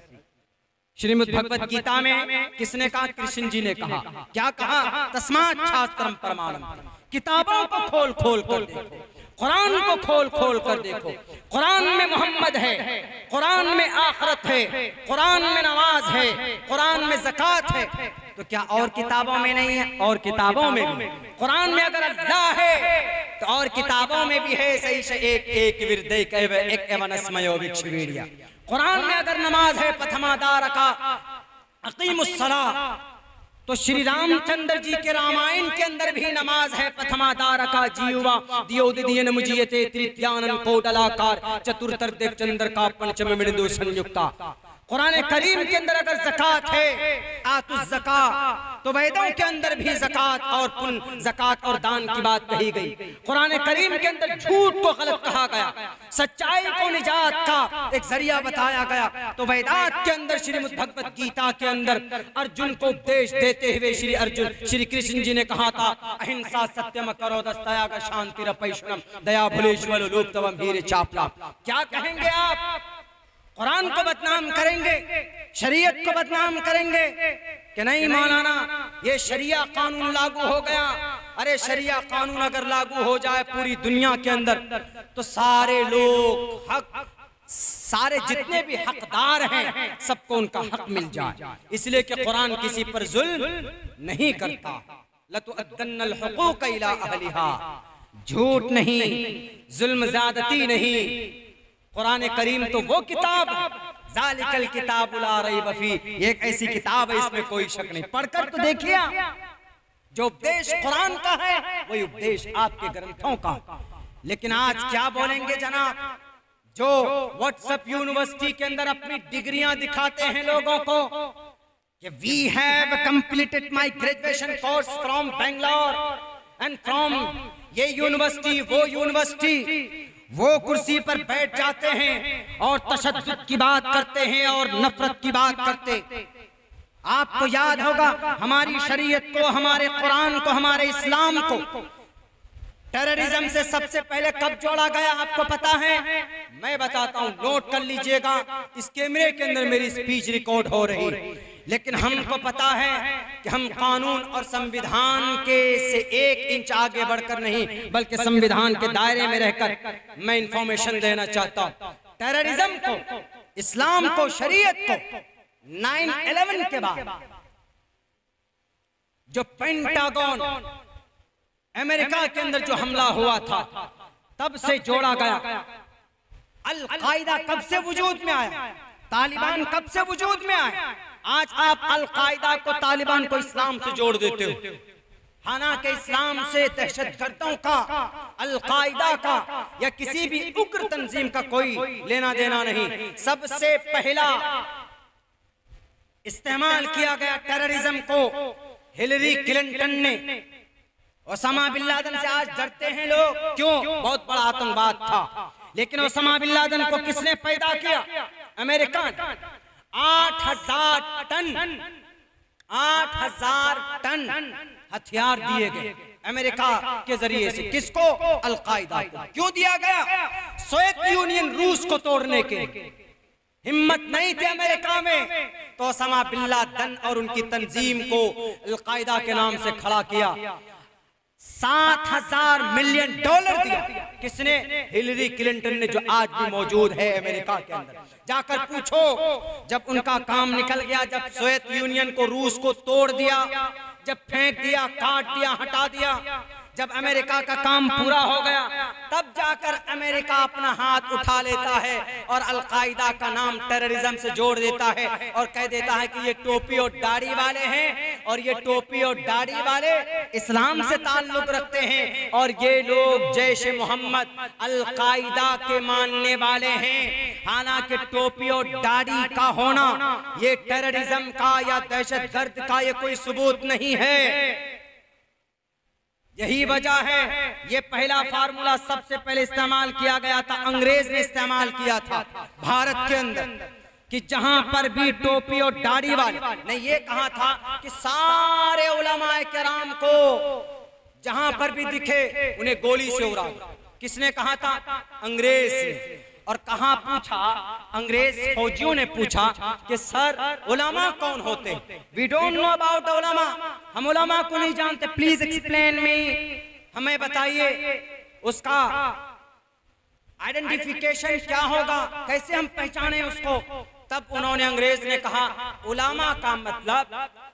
श्रीमद् भगवत गीता में किसने कहा? कृष्ण जी ने कहा। क्या कहा? तस्मात् शास्त्रम परमाणम। किताबों को खोल खोल कर देखो, कुरान को खोल खोल कर देखो। कुरान में मोहम्मद है, कुरान में आखिरत है, कुरान में नमाज है, कुरान में ज़कात है। तो क्या और किताबों में नहीं है? और किताबों में भी। कुरान में अगर अल्लाह है तो और किताबों में भी है। सही से एक विरदे कैव एक एवनस्मयो विक्षवीडिया। कुरान में अगर नमाज है, प्रथमादार का अकीमुस्सलाह, तो श्री रामचंद्र जी के रामायण के अंदर भी नमाज है। प्रथमादार का जीवा दियोदियन मुजियते तृतीयानन कोटलाकार चतुर्थर देव चंद्र का पंचम मृदु संयुक्ता। कुरान करीम के अंदर अगर ज़कात है, आतुज़ ज़कात, तो वेदों के अंदर भी ज़कात और पुण्य, ज़कात और दान की बात कही गई। कुरान करीम के अंदर झूठ को गलत कहा गया, सच्चाई को निजात का एक जरिया बताया गया। तो वेदात के अंदर श्रीमद् भगवत गीता के अंदर अर्जुन को उपदेश देते हुए श्री कृष्ण जी ने कहा था, अहिंसा सत्यम करो दस्तयाग शांति रपैशुनम दया भुलेश्वर लोक तवम वीर चापला। क्या कहेंगे आप? कुरान को बदनाम करेंगे, शरीयत को बदनाम करेंगे कि नहीं मौलाना ये शरिया कानून लागू हो गया। अरे शरिया कानून अगर लागू हो जाए पूरी दुनिया के अंदर, तो सारे लोग हक, सारे जितने भी हकदार हैं, सबको उनका हक मिल जाए। इसलिए कि कुरान किसी पर जुल्म नहीं करता। लतुअद्दन्नल हुकूक इला अहलिहा, झूठ नहीं, जुल्म ज्यादती नहीं। कुरान करीम तो वो किताब, ज़ालिकल किताब ला रैब फी, एक ऐसी किताब है इसमें कोई शक नहीं। पढ़कर तो देखिए, जो उपदेश कुरान का है वही उपदेश आपके ग्रंथों का। लेकिन आज क्या बोलेंगे जनाब, जो व्हाट्सएप यूनिवर्सिटी के अंदर अपनी डिग्रियां दिखाते हैं लोगों को कि we have completed my graduation course from Bangalore and from ये यूनिवर्सिटी वो यूनिवर्सिटी, वो कुर्सी पर बैठ जाते हैं और तशद्दुद की बात करते हैं और नफरत की बात करते। आपको याद होगा हमारी शरीयत को, हमारे कुरान को, हमारे इस्लाम को टेररिज्म से सबसे पहले कब जोड़ा गया आपको पता है? मैं बताता हूं, नोट कर लीजिएगा। इस कैमरे के अंदर मेरी स्पीच रिकॉर्ड हो रही, लेकिन हमको पता है कि हम कानून और संविधान के से 1 इंच आगे बढ़कर नहीं, बल्कि संविधान के दायरे में रहकर मैं इंफॉर्मेशन देना चाहता हूं। टेररिज्म को, इस्लाम को, शरीयत को 9/11 के बाद जो पेंटागन अमेरिका के अंदर जो हमला हुआ था, तब से जोड़ा गया। अल कायदा कब से वजूद में आया, तालिबान कब से वजूद में आया। आज आप अल कायदा को, तालिबान को इस्लाम से जोड़ देते हो, हालांकि इस्लाम से दहशतगर्दों का, अल कायदा का या किसी भी उग्र तंजीम का कोई लेना देना नहीं। सबसे पहला इस्तेमाल किया गया टेररिज्म को हिलरी क्लिंटन ने। ओसामा बिन लादेन से आज डरते हैं लोग, क्यों? बहुत बड़ा आतंकवाद था, लेकिन ओसामा बिन लादेन को किसने पैदा किया? अमेरिका। 8,000 टन हथियार दिए गए अमेरिका के जरिए से। किसको? अल कायदा को। क्यों दिया गया? सोवियत यूनियन रूस को तोड़ने के हिम्मत नहीं थी अमेरिका में, तो ओसामा बिन लादेन और उनकी तंजीम को अल कायदा के नाम से खड़ा किया। 7,000 मिलियन डॉलर दिया। किसने? हिलरी क्लिंटन ने, जो आज भी मौजूद है अमेरिका के अंदर। जाकर पूछो, जब उनका काम निकल गया, जब सोवियत यूनियन को, रूस को तोड़ दिया, जब फेंक दिया, काट दिया, हटा दिया, जब अमेरिका का काम पूरा हो गया, तब जाकर अमेरिका अपना हाथ उठा लेता है और अल कायदा का नाम टेररिज्म से जोड़ देता है और कह देता है कि ये टोपी और दाढ़ी वाले हैं और ये टोपी और दाढ़ी वाले इस्लाम से ताल्लुक रखते हैं और ये लोग जैश मोहम्मद अल कायदा के मानने वाले हैं। हालांकि टोपी और दाढ़ी का होना ये टेररिज्म का या दहशतगर्द का ये कोई सबूत नहीं है। यही वजह है, ये पहला फार्मूला सबसे पहले इस्तेमाल किया गया था, अंग्रेज ने इस्तेमाल किया था भारत के अंदर, कि जहां पर भी टोपी और दाढ़ी वाले ने ये कहा था कि सारे उलमाए किराम को जहां पर भी दिखे उन्हें गोली से उड़ा दो। किसने कहा था? अंग्रेज ने। और कहा पूछा, अंग्रेज फौजियों ने पूछा कि सर उलमा कौन होते हैं? वी डोंट नो अबाउट उलमा, हम उलमा को नहीं जानते, प्लीज एक्सप्लेन मी, हमें बताइए उसका आइडेंटिफिकेशन क्या होगा, कैसे हम पहचाने उसको। तब उन्होंने, अंग्रेज ने कहा, उलमा का मतलब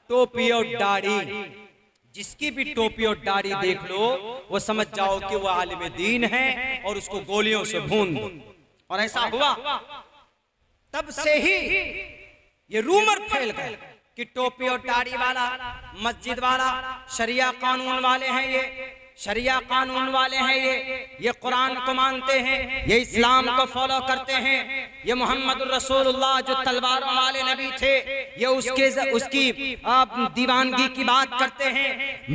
टोपी और दाढ़ी, जिसकी भी टोपी और दाढ़ी देख लो वो समझ जाओ कि वो आलिम दीन है और उसको गोलियों से भून दो। और ऐसा हुआ। तब से ही ये रूमर फैल गए कि टोपी और दाढ़ी वाला, मस्जिद वाला, शरिया कानून वाले हैं, ये शरिया कानून वाले हैं, ये कुरान को मानते हैं, ये इस्लाम को फॉलो करते हैं, ये मोहम्मद रसूलुल्लाह जो तलवारों वाले नबी थे ये उसकी दीवानगी की बात करते हैं।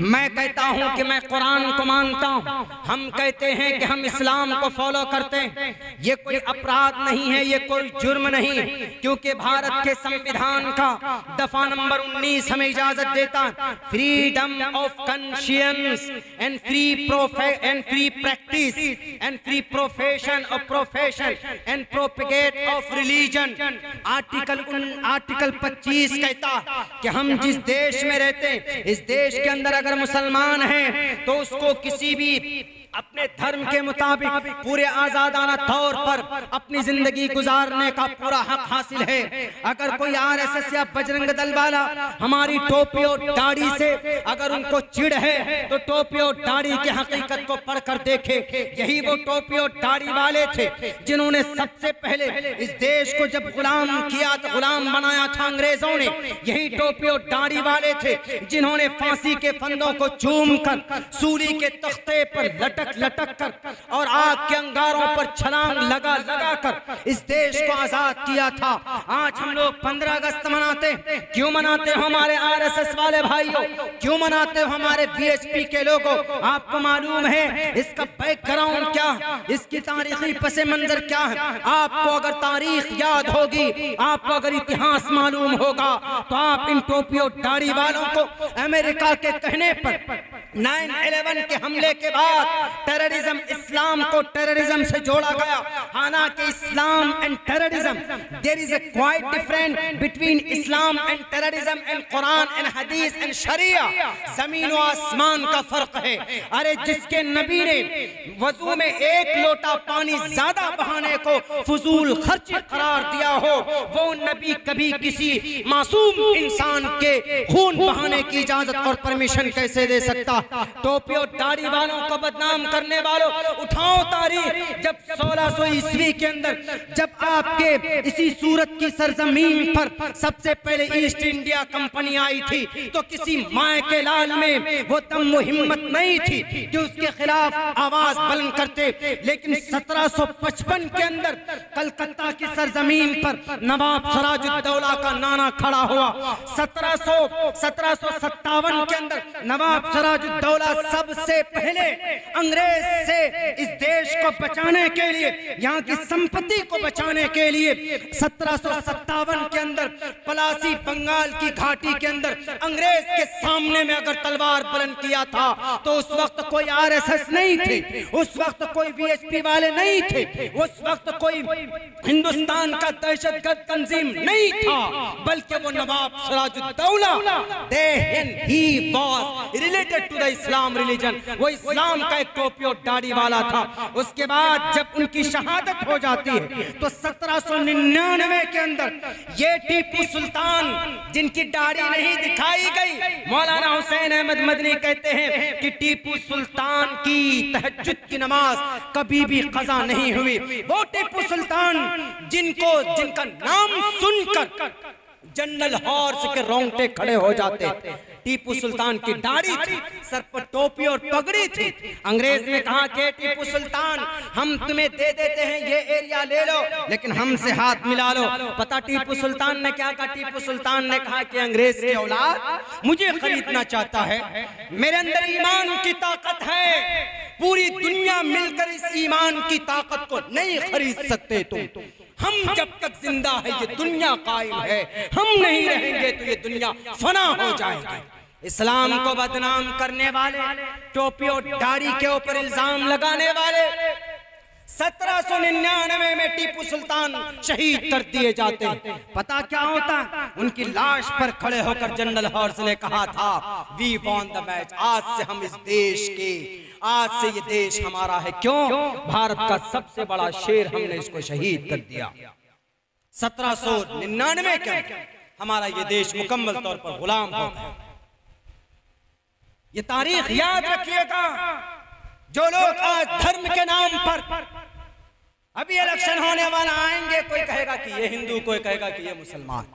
मैं कहता हूं कि मैं कुरान को मानता हूं, हम कहते हैं कि हम इस्लाम को फॉलो करते हैं। ये कोई अपराध नहीं है, ये कोई जुर्म नहीं है, क्योंकि भारत के संविधान का दफा नंबर 19 हमें इजाजत देता है, freedom of conscience and free practice and free profession of profession and propagate of religion। Article 25 कहता कि हम जिस देश में रहते हैं, इस देश के अंदर अगर मुसलमान हैं तो उसको किसी भी अपने धर्म के मुताबिक पूरे आजादाना तौर पर अपनी जिंदगी गुजारने का पूरा हक हासिल है। अगर कोई आरएसएस या बजरंग दल वाला हमारी टोपी और दाढ़ी से अगर उनको चिढ़ है तो टोपी और दाढ़ी की हकीकत को पढ़कर देखे। यही वो टोपी और दाढ़ी वाले थे जिन्होंने सबसे पहले इस देश को जब गुलाम किया तो गुलाम बनाया था अंग्रेजों ने। यही टोपी और दाढ़ी वाले थे जिन्होंने फांसी के फंदों को चूम कर सूली के तख्ते पर लटक कर और आग के अंगारों पर छलांग लगा कर इस देश को आजाद किया था। आज हम लोग 15 अगस्त मनाते हैं। क्यों मनाते हो हमारे आरएसएस वाले भाइयों? क्यों मनाते हो हमारे वीएचपी के लोगों? आपको मालूम है इसका बैकग्राउंड क्या, इसकी तारीखी पसे मंजर क्या है? आपको अगर तारीख याद होगी, आपको अगर इतिहास मालूम होगा तो आप इन टोपी और दाढ़ी वालों को अमेरिका के कहने पर 9/11 के हमले के बाद टेररिज्म, इस्लाम को टेररिज्म से जोड़ा गया। हालांकि Islam and terrorism, there is a quite different between Islam and terrorism and Quran and Hadith and Sharia. जमीन और आसमान का फर्क है। अरे जिसके नबी ने वजू में 1 लोटा पानी ज्यादा बहाने को फजूल खर्च करार दिया हो, वो नबी कभी किसी मासूम इंसान के खून बहाने की इजाजत और परमिशन कैसे दे सकता टोपी और दाढ़ी वालों को बदनाम करने वालों, उठाओ तारीख। जब 1600 ईस्वी के अंदर जब आपके इसी सूरत की सरजमीन पर सबसे पहले ईस्ट इंडिया कंपनी आई थी, तो किसी माए के लाल में वो दम वो हिम्मत नहीं थी कि उसके खिलाफ आवाज बुलंद करते। लेकिन 1755 के अंदर कलकत्ता की सरजमीन पर नवाब सिराजुद्दौला का नाना खड़ा हुआ। 1757 के अंदर नवाब सिराजुद्दौला सबसे पहले अंग्रेज से इस देश को बचाने के लिए, यहाँ की संपत्ति को बचाने के लिए 1757 के अंदर पलासी बंगाल की घाटी के अंदर अंग्रेज के सामने में अगर तलवार बुलंद किया था, तो उस वक्त कोई आरएसएस नहीं थे, उस वक्त कोई वीएचपी वाले नहीं थे, उस वक्त कोई हिंदुस्तान का दहशतगर्द तंजीम नहीं था, बल्कि वो नवाब Siraj-ud-Daulah he was related to the Islam religion, वो इस्लाम का एक टोपी और दाढ़ी वाला था। उसके बाद जब उनकी शहादत हो जाती है तो 1799 के अंदर ये टीपू सुल्तान, जिनकी दाढ़ी नहीं दिखाई गई, मौलाना हुसैन अहमद मदनी कहते हैं कि टीपू सुल्तान की तहज्जुद की नमाज कभी भी कज़ा नहीं हुई। वो टीपू सुल्तान जिनका नाम सुनकर जनरल हॉर्स के रोंगटे खड़े हो जाते। टीपू सुल्तान की दाढ़ी थी, सर पर टोपी और पगड़ी थी। अंग्रेज ने कहा कि टीपू सुल्तान, हम तुम्हें दे देते हैं, ये एरिया ले लो, लेकिन हमसे हाथ मिला लो। पता टीपू सुल्तान ने क्या कहा? टीपू सुल्तान ने कहा कि अंग्रेज की औलाद मुझे खरीदना चाहता है, मेरे अंदर ईमान की ताकत है, पूरी दुनिया मिलकर इस ईमान की ताकत को नहीं खरीद सकते तुम। हम जब तक जिंदा है ये दुनिया कायम है, हम नहीं रहेंगे तो ये दुनिया फना हो जाएगी। इस्लाम को बदनाम करने वाले, टोपी और दाढ़ी के ऊपर इल्जाम लगाने वाले 1799 में टीपू सुल्तान शहीद कर दिए जाते। पता क्या होता? उनकी लाश पर खड़े होकर जनरल हॉर्स ने कहा था, वी वॉन द मैच, आज से हम इस देश के, आज से ये देश हमारा है। क्यों? भारत का सबसे बड़ा शेर हमने इसको शहीद कर दिया। 1799 के अंदर हमारा ये देश मुकम्मल तौर पर गुलाम हो गया। ये तारीख याद रखिएगा। जो लोग आज धर्म के नाम पर, अभी इलेक्शन होने वाला, आएंगे, कोई कहेगा कि ये हिंदू, कोई कहेगा कि ये मुसलमान।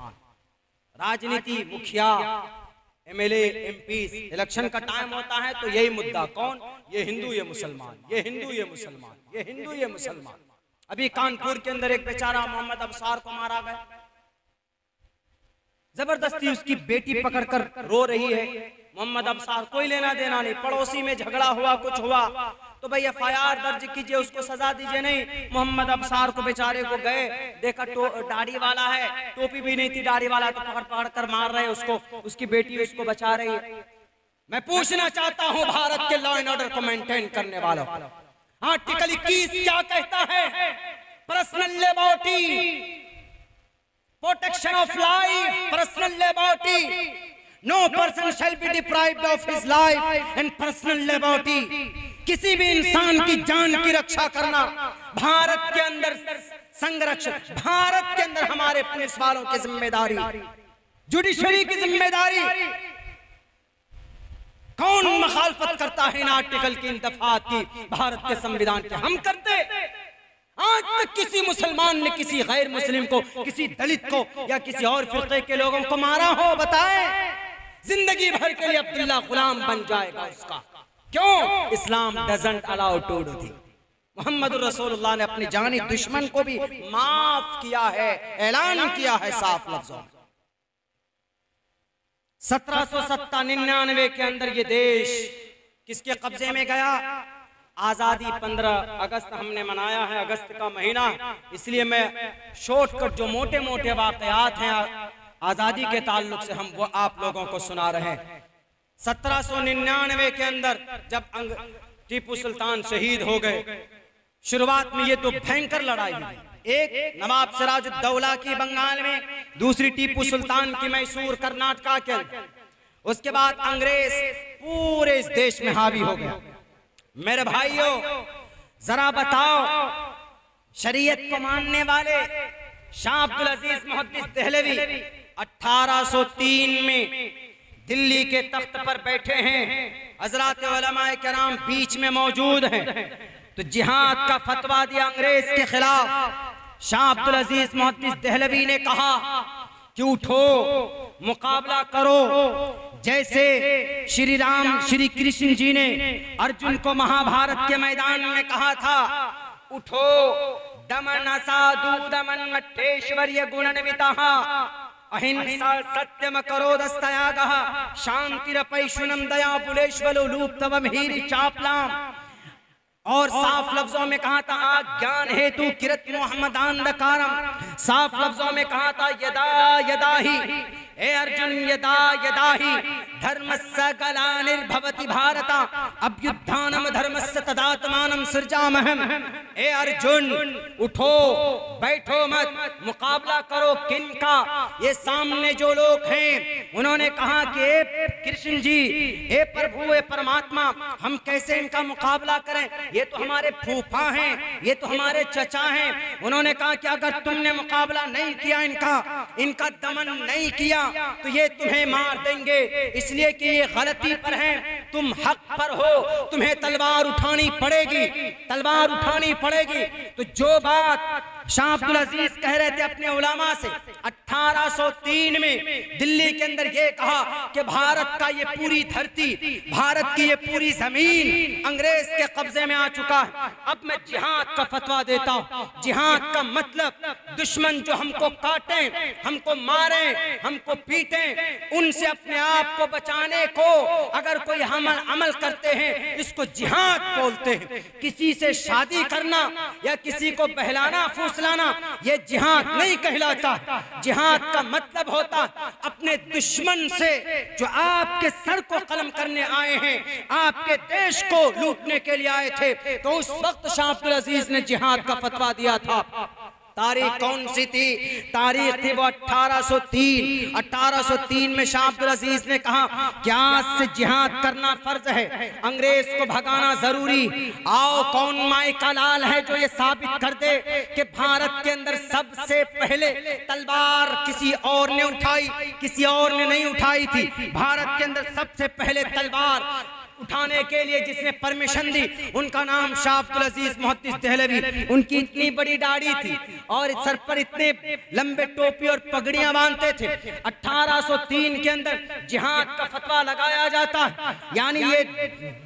राजनीति, मुखिया, एमएलए, एमपी, इलेक्शन का टाइम होता है तो यही मुद्दा, कौन? ये हिंदू, ये मुसलमान, ये हिंदू, ये मुसलमान, ये हिंदू, ये मुसलमान। अभी कानपुर के अंदर एक बेचारा मोहम्मद अबसार को मारा गया, जबरदस्ती उसकी बेटी पकड़कर रो रही है। मोहम्मद अबसार, कोई लेना देना नहीं, पड़ोसी में झगड़ा हुआ, कुछ हुआ तो भाई एफआईआर दर्ज कीजिए, उसको सजा दीजिए। नहीं, मोहम्मद अबसार को बेचारे को गए, देखा दाढ़ी वाला है, टोपी भी नहीं थी, दाढ़ी वाला, तो पकड़ पकड़ कर मार रहे उसको, उसकी बेटी उसको बचा रही है। मैं पूछना चाहता हूं भारत के लॉ एंड ऑर्डर को मेंटेन करने वालों, आर्टिकल 21 क्या कहता है? Personal liberty, protection of life, personal liberty, no person shall be deprived of his life and personal liberty। किसी भी इंसान की जान की रक्षा करना भारत के अंदर संरक्षण, भारत के अंदर हमारे पुलिस वालों की जिम्मेदारी, जुडिशरी की जिम्मेदारी। कौन मुखालफत करता है इन आर्टिकल की, इन दफात की, भारत के संविधान के? हम करते। आज तक किसी मुसलमान ने किसी गैर मुस्लिम को, किसी दलित को या किसी और फिरके के लोगों को मारा हो? बताएं। जिंदगी भर के लिए अब्दुल्ला गुलाम बन जाएगा उसका। क्यों? Islam doesn't allow to do thing. Muhammad रसूलुल्लाह ने अपनी जानी दुश्मन को भी माफ किया है, ऐलान किया है साफ लफ्जों में। 1797 के अंदर ये देश किसके कब्जे में गया? आजादी 15 अगस्त हमने मनाया है, अगस्त का महीना, इसलिए मैं शॉर्टकट जो मोटे मोटे वाकयात हैं आजादी के ताल्लुक से हम वो आप लोगों को सुना रहे हैं। 1799 के अंदर जब टीपू सुल्तान शहीद हो गए, शुरुआत में ये तो भयंकर लड़ाई हुई, एक नवाब सिराजुद्दौला की बंगाल में, दूसरी टीपू सुल्तान की मैसूर कर्नाटका के अंदर। उसके बाद अंग्रेज पूरे इस देश में हावी हो गया। मेरे भाइयों, जरा बताओ, शरीयत को मानने वाले शाह अब्दुल अजीज मुहद्दिस दहलवी 1803 में दिल्ली के तख्त पर बैठे हैं। हजरात उलमाए किराम बीच में मौजूद हैं। तो जिहाद का फतवा दिया अंग्रेज के खिलाफ। शाह अब्दुल अजीज मुहद्दिस देहलवी ने कहा कि उठो, मुकाबला करो। जैसे श्री राम श्री कृष्ण जी ने अर्जुन को महाभारत के मैदान में कहा था, उठो दमन असाधु दमन मठेश्वर्य गुणन्वितः अहिंसा सत्यम करो दस्तयागः शांतिरपैशुनम दया बुलेश्वलो लूप्तवम हीरि चापलाम। और साफ लफ्जों में कहा था ज्ञान हेतु किरत मोहम्मदान दकारम। साफ लफ्जों में कहा था यदा यदा ही, ए अर्जुन यदा यदा ही धर्मस्य ग्लानिर्भवति भारत अभ्युत्थानम धर्मस्य तदात्मानं सृजामहम्। ए अर्जुन उठो, बैठो मत, मुकाबला करो। किनका? ये सामने जो लोग हैं उन्होंने कहा कि ए कृष्ण जी, ए प्रभु, ए परमात्मा, हम कैसे इनका मुकाबला करें? ये तो हमारे फूफा हैं, ये तो हमारे चचा हैं। उन्होंने कहा कि अगर तुमने मुकाबला नहीं किया, इनका दमन नहीं किया, तो ये तुम्हें मार देंगे। इसलिए कि ये गलती पर हैं, तुम हक पर हो, तुम्हें तलवार उठानी पड़ेगी, तलवार उठानी पड़ेगी। तो जो बात शाह अब्दुल अजीज कह रहे थे अपने उलामा से 1803 में दिल्ली के अंदर ये कहा कि भारत का ये पूरी धरती, भारत की ये पूरी जमीन अंग्रेज के कब्जे में आ चुका है। अब मैं जिहाद का फतवा देता हूँ। जिहाद का मतलब दुश्मन जो हमको काटे, हमको मारे, हमको पीटे, उनसे अपने आप को बचाने को अगर कोई हम अमल करते हैं, इसको जिहाद बोलते हैं। किसी से शादी करना या किसी को बहलाना फुसलाना ये जिहाद नहीं कहलाता। जिहाद का मतलब होता अपने दुश्मन से जो आपके सर को कलम करने आए हैं, आपके देश को लूटने के लिए आए थे, तो उस वक्त शाह अब्दुल अजीज ने जिहाद का फतवा दिया था। तारीख कौन सी थी? तारीख थी वो 1803। 1803 में शाह अब्दुल अजीज ने कहा कि आज से जिहाद करना फर्ज है, अंग्रेज को भगाना जरूरी। आओ, कौन माई का लाल है जो ये साबित कर दे कि भारत के अंदर सबसे पहले तलवार किसी और ने उठाई, किसी और ने नहीं उठाई थी। भारत के अंदर सबसे पहले तलवार उठाने के लिए जिसने परमिशन दी, उनका नाम शाह अब्दुल अजीज मुहद्दिस देहलवी। उनकी इतनी बड़ी दाढ़ी थी और सर पर इतने लंबे टोपी और पगड़ियां बांधते थे। 1803 के अंदर जिहाद का फतवा लगाया जाता है, यानी ये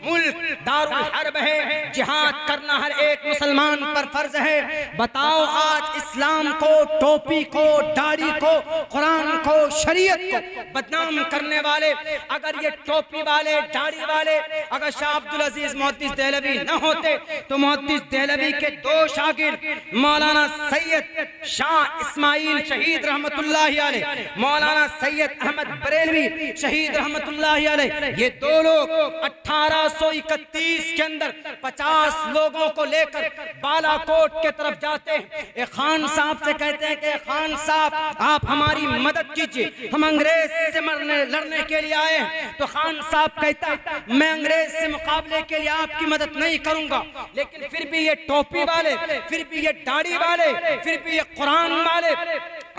मुल्क दारुल हर्ब है, जिहाद करना हर एक मुसलमान पर फर्ज है। बताओ, आज इस्लाम को, टोपी को, दाढ़ी को, कुरान को, शरीयत को बदनाम करने वाले, अगर ये टोपी वाले, दाढ़ी वाले अगर शाह अब्दुल अजीज मुहद्दिस देहलवी न होते, तो मुहद्दिस देहलवी के दो शागिर्द मौलाना सैयद शाह इस्माइल शहीद रहमतुल्लाहि अलैह, मौलाना सैयद अहमद बरेलवी शहीद रहमतुल्लाहि अलैह, ये दो लोग 1831 के अंदर 50 लोगों को लेकर बालाकोट के तरफ जाते हैं। एक खान साहब से कहते हैं कि खान साहब, आप हमारी मदद कीजिए, हम अंग्रेज से लड़ने के लिए आए हैं। तो खान साहब कहता है, मैं अंग्रेज से मुकाबले के लिए आपकी मदद नहीं करूंगा, लेकिन फिर भी ये टोपी वाले, फिर भी ये दाढ़ी वाले, फिर भी ये कुरान वाले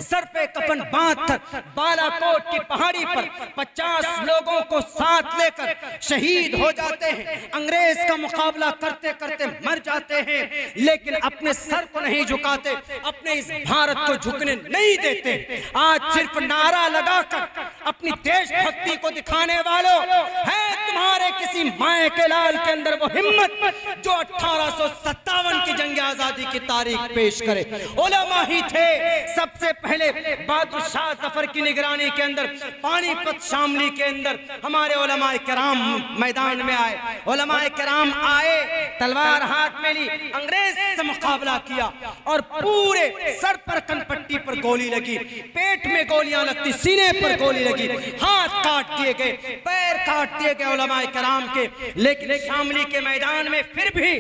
सर पे कफन बांधकर बालाकोट की पहाड़ी पर 50 लोगों को साथ लेकर शहीद हो जाते हैं। अंग्रेज का मुकाबला करते करते मर जाते हैं, लेकिन अपने सर को नहीं झुकाते, अपने इस भारत को झुकने नहीं देते। आज सिर्फ नारा लगाकर अपनी देशभक्ति को दिखाने वालों, है तुम्हारे किसी माए के लाल के अंदर वो हिम्मत जो 1857 की जंग आजादी की तारीख पेश करे? उलमा ही थे सबसे पहले बहादुर शाह जफर की निगरानी के अंदर पानीपत शामली के अंदर हमारे उलमाए किराम मैदान में आए। उलमाए किराम आए, तलवार हाथ में ली, अंग्रेज से मुकाबला किया और पूरे सर पर कनपट्टी पर गोली लगी, पेट में गोलियां लगती, सीने पर गोली लगी, हाथ काट दिए गए, पैर काट दिए गए उलमाए किराम के। लेकिन शामली के मैदान में फिर भी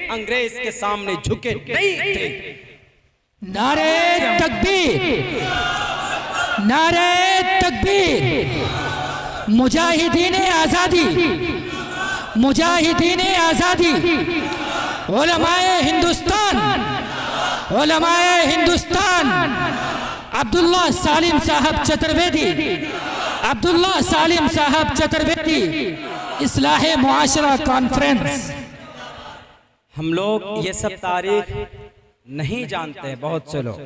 अंग्रेज के सामने झुके नहीं थे। नारे तकबीर, नारे तकबीर, मुजाहिदीन आजादी, मुजाहिदीन आजादी, उलमाए हिंदुस्तान, उलमाए हिंदुस्तान, अब्दुल्ला सालिम साहब चतुर्वेदी, अब्दुल्ला सालिम साहब चतुर्वेदी, इस्लाह मुआशरा कॉन्फ्रेंस। हम लोग ये सब तारीख नहीं जानते हैं, बहुत से लोग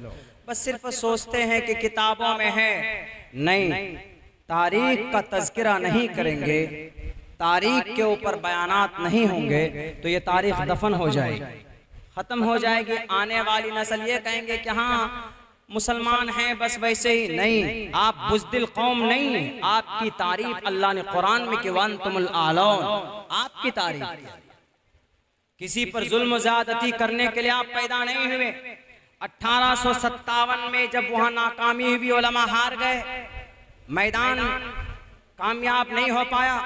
बस सिर्फ सोचते हैं कि किताबों में है। नहीं, तारीख का तज़किरा नहीं करेंगे, तारीख के ऊपर बयानात नहीं होंगे तो ये तारीख दफन हो जाएगी, ख़त्म हो जाएगी। आने वाली नस्ल ये कहेंगे कि हाँ मुसलमान हैं बस वैसे ही। नहीं, आप बुज़दिल कौम नहीं, आपकी तारीफ अल्लाह ने कुरान में कि वअंतुमुल आलौन, आपकी तारीफ। किसी पर जुल्म ज़्यादती करने के लिए आप पैदा नहीं हुए। 1857 में जब वहाँ नाकामी हुई, उलमा हार गए, मैदान कामयाब नहीं हो पाया।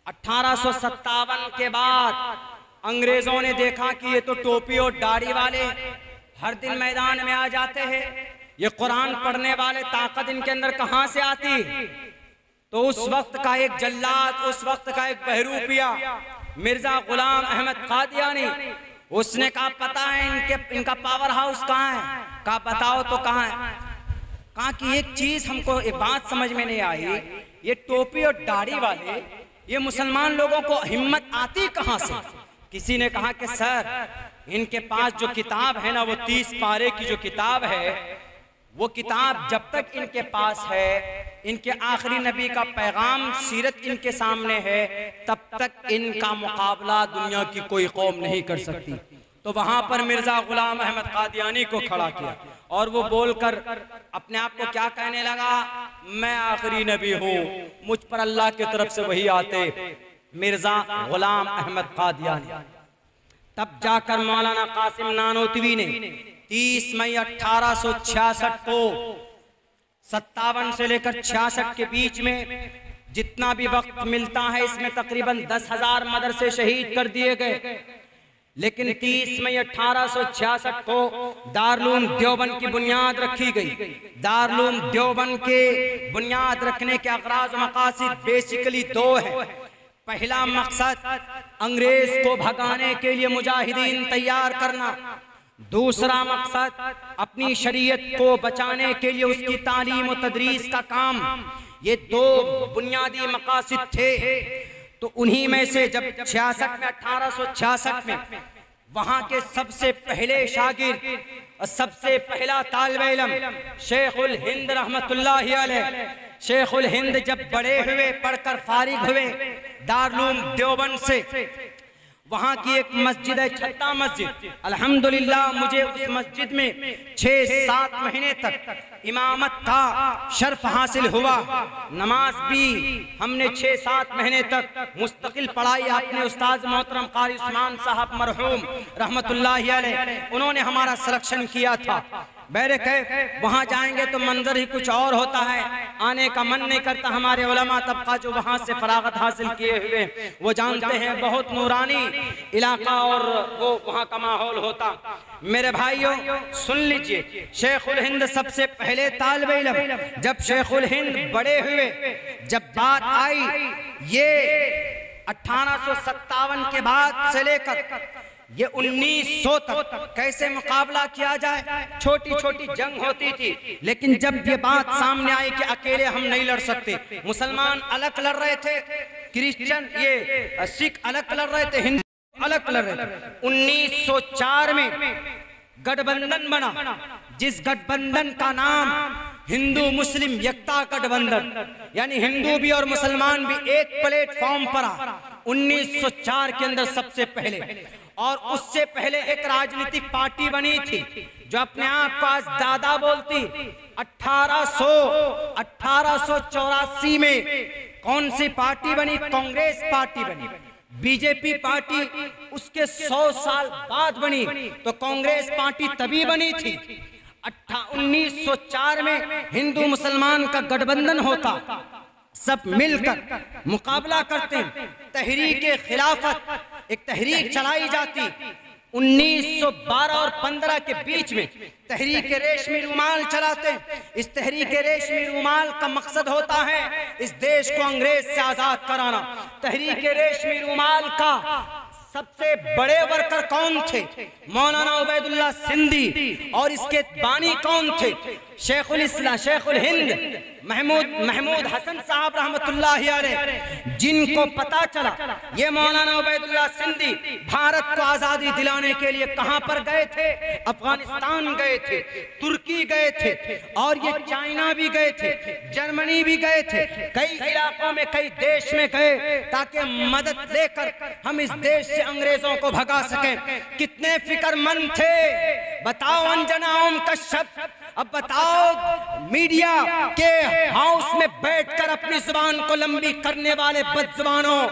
1857 के बाद अंग्रेजों ने देखा कि ये तो टोपी और दाढ़ी वाले हर दिन मैदान में आ जाते हैं, ये कुरान पढ़ने वाले ताकत इनके अंदर कहाँ से आती। तो उस वक्त का एक जल्लाद, उस वक्त का एक बहरूपिया मिर्जा गुलाम अहमद कादियानी, उसने कहा पता है इनका पावर हाउस कहाँ है? कहा बताओ तो कहाँ है? कहा कि एक चीज हमको एक बात समझ में नहीं आई, ये टोपी और दाढ़ी वाले ये मुसलमान लोगों को हिम्मत आती कहाँ से? किसी ने कहा कि सर इनके पास जो किताब है ना, वो 30 पारे की जो किताब है, वो किताब जब तक इनके पास है, इनके आखिरी नबी का पैगाम सीरत इनके सामने है, तब तक इनका मुकाबला दुनिया की कोई कौम नहीं कर सकती। तो वहां पर मिर्जा गुलाम अहमद कादियानी को खड़ा किया और वो बोलकर अपने आप को क्या कहने लगा, मैं आखिरी नबी हूँ, मुझ पर अल्लाह की तरफ से वही आते। मिर्जा गुलाम अहमद कादियानी। तब जाकर मौलाना कासिम नानोतवी ने 30 मई 1866 को 57 से लेकर 66 के बीच में जितना भी वक्त मिलता है, इसमें तकरीबन 10,000 मदरसे शहीद कर दिए गए। लेकिन 30 मई 1866 को दारुल देवबंद की बुनियाद रखी गई। दारुल देवबंद के बुनियाद रखने के अगराज मकासिद बेसिकली दो है। पहला मकसद अंग्रेज को भगाने के लिए मुजाहिदीन तैयार करना, दूसरा मकसद अपनी शरीयत को बचाने के लिए उसकी तालीम और तदरीस का काम। ये दो बुनियादी मकासद थे। तो उन्हीं में से जब 1866 में वहां के सबसे पहले शागिर्द और सबसे पहला तालिबे इल्म शेखुल हिंद रहमतुल्लाहि अलैह, शेखुल हिंद जब बड़े हुए, पढ़कर फारिग हुए दारुल देवबंद से, वहाँ की एक मस्जिद है छत्ता मस्जिद। अल्हम्दुलिल्लाह मुझे उस मस्जिद में 6-7 महीने तक इमामत का शर्फ हासिल हुआ। नमाज भी हमने 6-7 महीने तक मुस्तकिल पढ़ाई। अपने उस्ताद मोहतरम कारी उस्मान साहब मरहूम रहमतुल्लाहि अलैह, उन्होंने हमारा सिलेक्शन किया था। बैरक वहाँ जाएंगे तो मंजर ही कुछ और होता है, आने का मन नहीं करता। हमारे उलमा तबका जो वहाँ से फरागत हासिल किए हुए वो जानते हैं, बहुत नूरानी इलाका और वो वहाँ का माहौल होता। मेरे भाइयों सुन लीजिए, शेखुल हिंद सबसे पहले तालिबे इल्म। जब शेखुल हिंद बड़े हुए, जब बात आई ये 1857 के बाद से लेकर ये 1900 तक कैसे मुकाबला किया जाए, छोटी छोटी जंग होती थी। लेकिन जब ये बात सामने आई कि अकेले हम नहीं लड़ सकते, मुसलमान अलग लड़ रहे थे, क्रिश्चियन ये सिख अलग लड़ रहे थे, हिंदू अलग लड़ रहे थे। 1904 में गठबंधन बना, जिस गठबंधन का नाम हिंदू मुस्लिम एकता गठबंधन, यानी हिंदू भी और मुसलमान भी एक प्लेटफॉर्म पर आ। 1904 के अंदर सबसे पहले, और उससे पहले एक राजनीतिक पार्टी बनी थी जो अपने आप को आज दादा बोलती। 1884 में कौन सी पार्टी बनी? कांग्रेस पार्टी बनी। बीजेपी पार्टी उसके 100 साल बाद बनी। तो कांग्रेस पार्टी तभी बनी थी। 1904 में हिंदू मुसलमान का गठबंधन होता, सब मिलकर मुकाबला करते हैं। तहरीक खिलाफत एक तहरीक चलाई जाती। 1912 और 15 के बीच में तहरीक रेशमी रुमाल चलाते। इस तहरीक रेशमी रुमाल का मकसद होता है इस देश को अंग्रेज से आजाद कराना। तहरीक रेशमी रुमाल का सबसे बड़े वर्कर कौन थे? मौलाना उबैदुल्लाह सिंधी। और इसके बानी कौन थे? शेखुल इस्लाम शेखुल हिंद महमूद हसन साहब रहमतुल्लाहि अलैह, जिनको पता चला ये मौलाना उबैदुल्लाह सिंधी भारत को आजादी दिलाने के लिए कहां पर गए थे, अफगानिस्तान गए थे, तुर्की गए थे, और ये चाइना भी गए थे, जर्मनी भी गए थे, कई इलाकों में कई देश में गए ताकि मदद लेकर हम इस देश से अंग्रेजों को भगा सकें। कितने फिक्रमंद थे बताओ अंजना ओम कश्यप। अब बताओ मीडिया के हाउस में बैठकर अपनी जुबान को लंबी करने वाले बदजुबानों,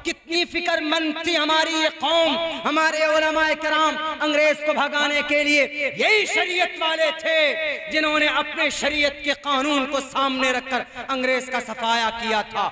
कितनी फिक्रमंद थी हमारी ये कौम, हमारे उलमाए किराम अंग्रेज को भगाने के लिए। यही शरीयत वाले थे जिन्होंने अपने शरीयत के कानून को सामने रखकर अंग्रेज का सफाया किया था।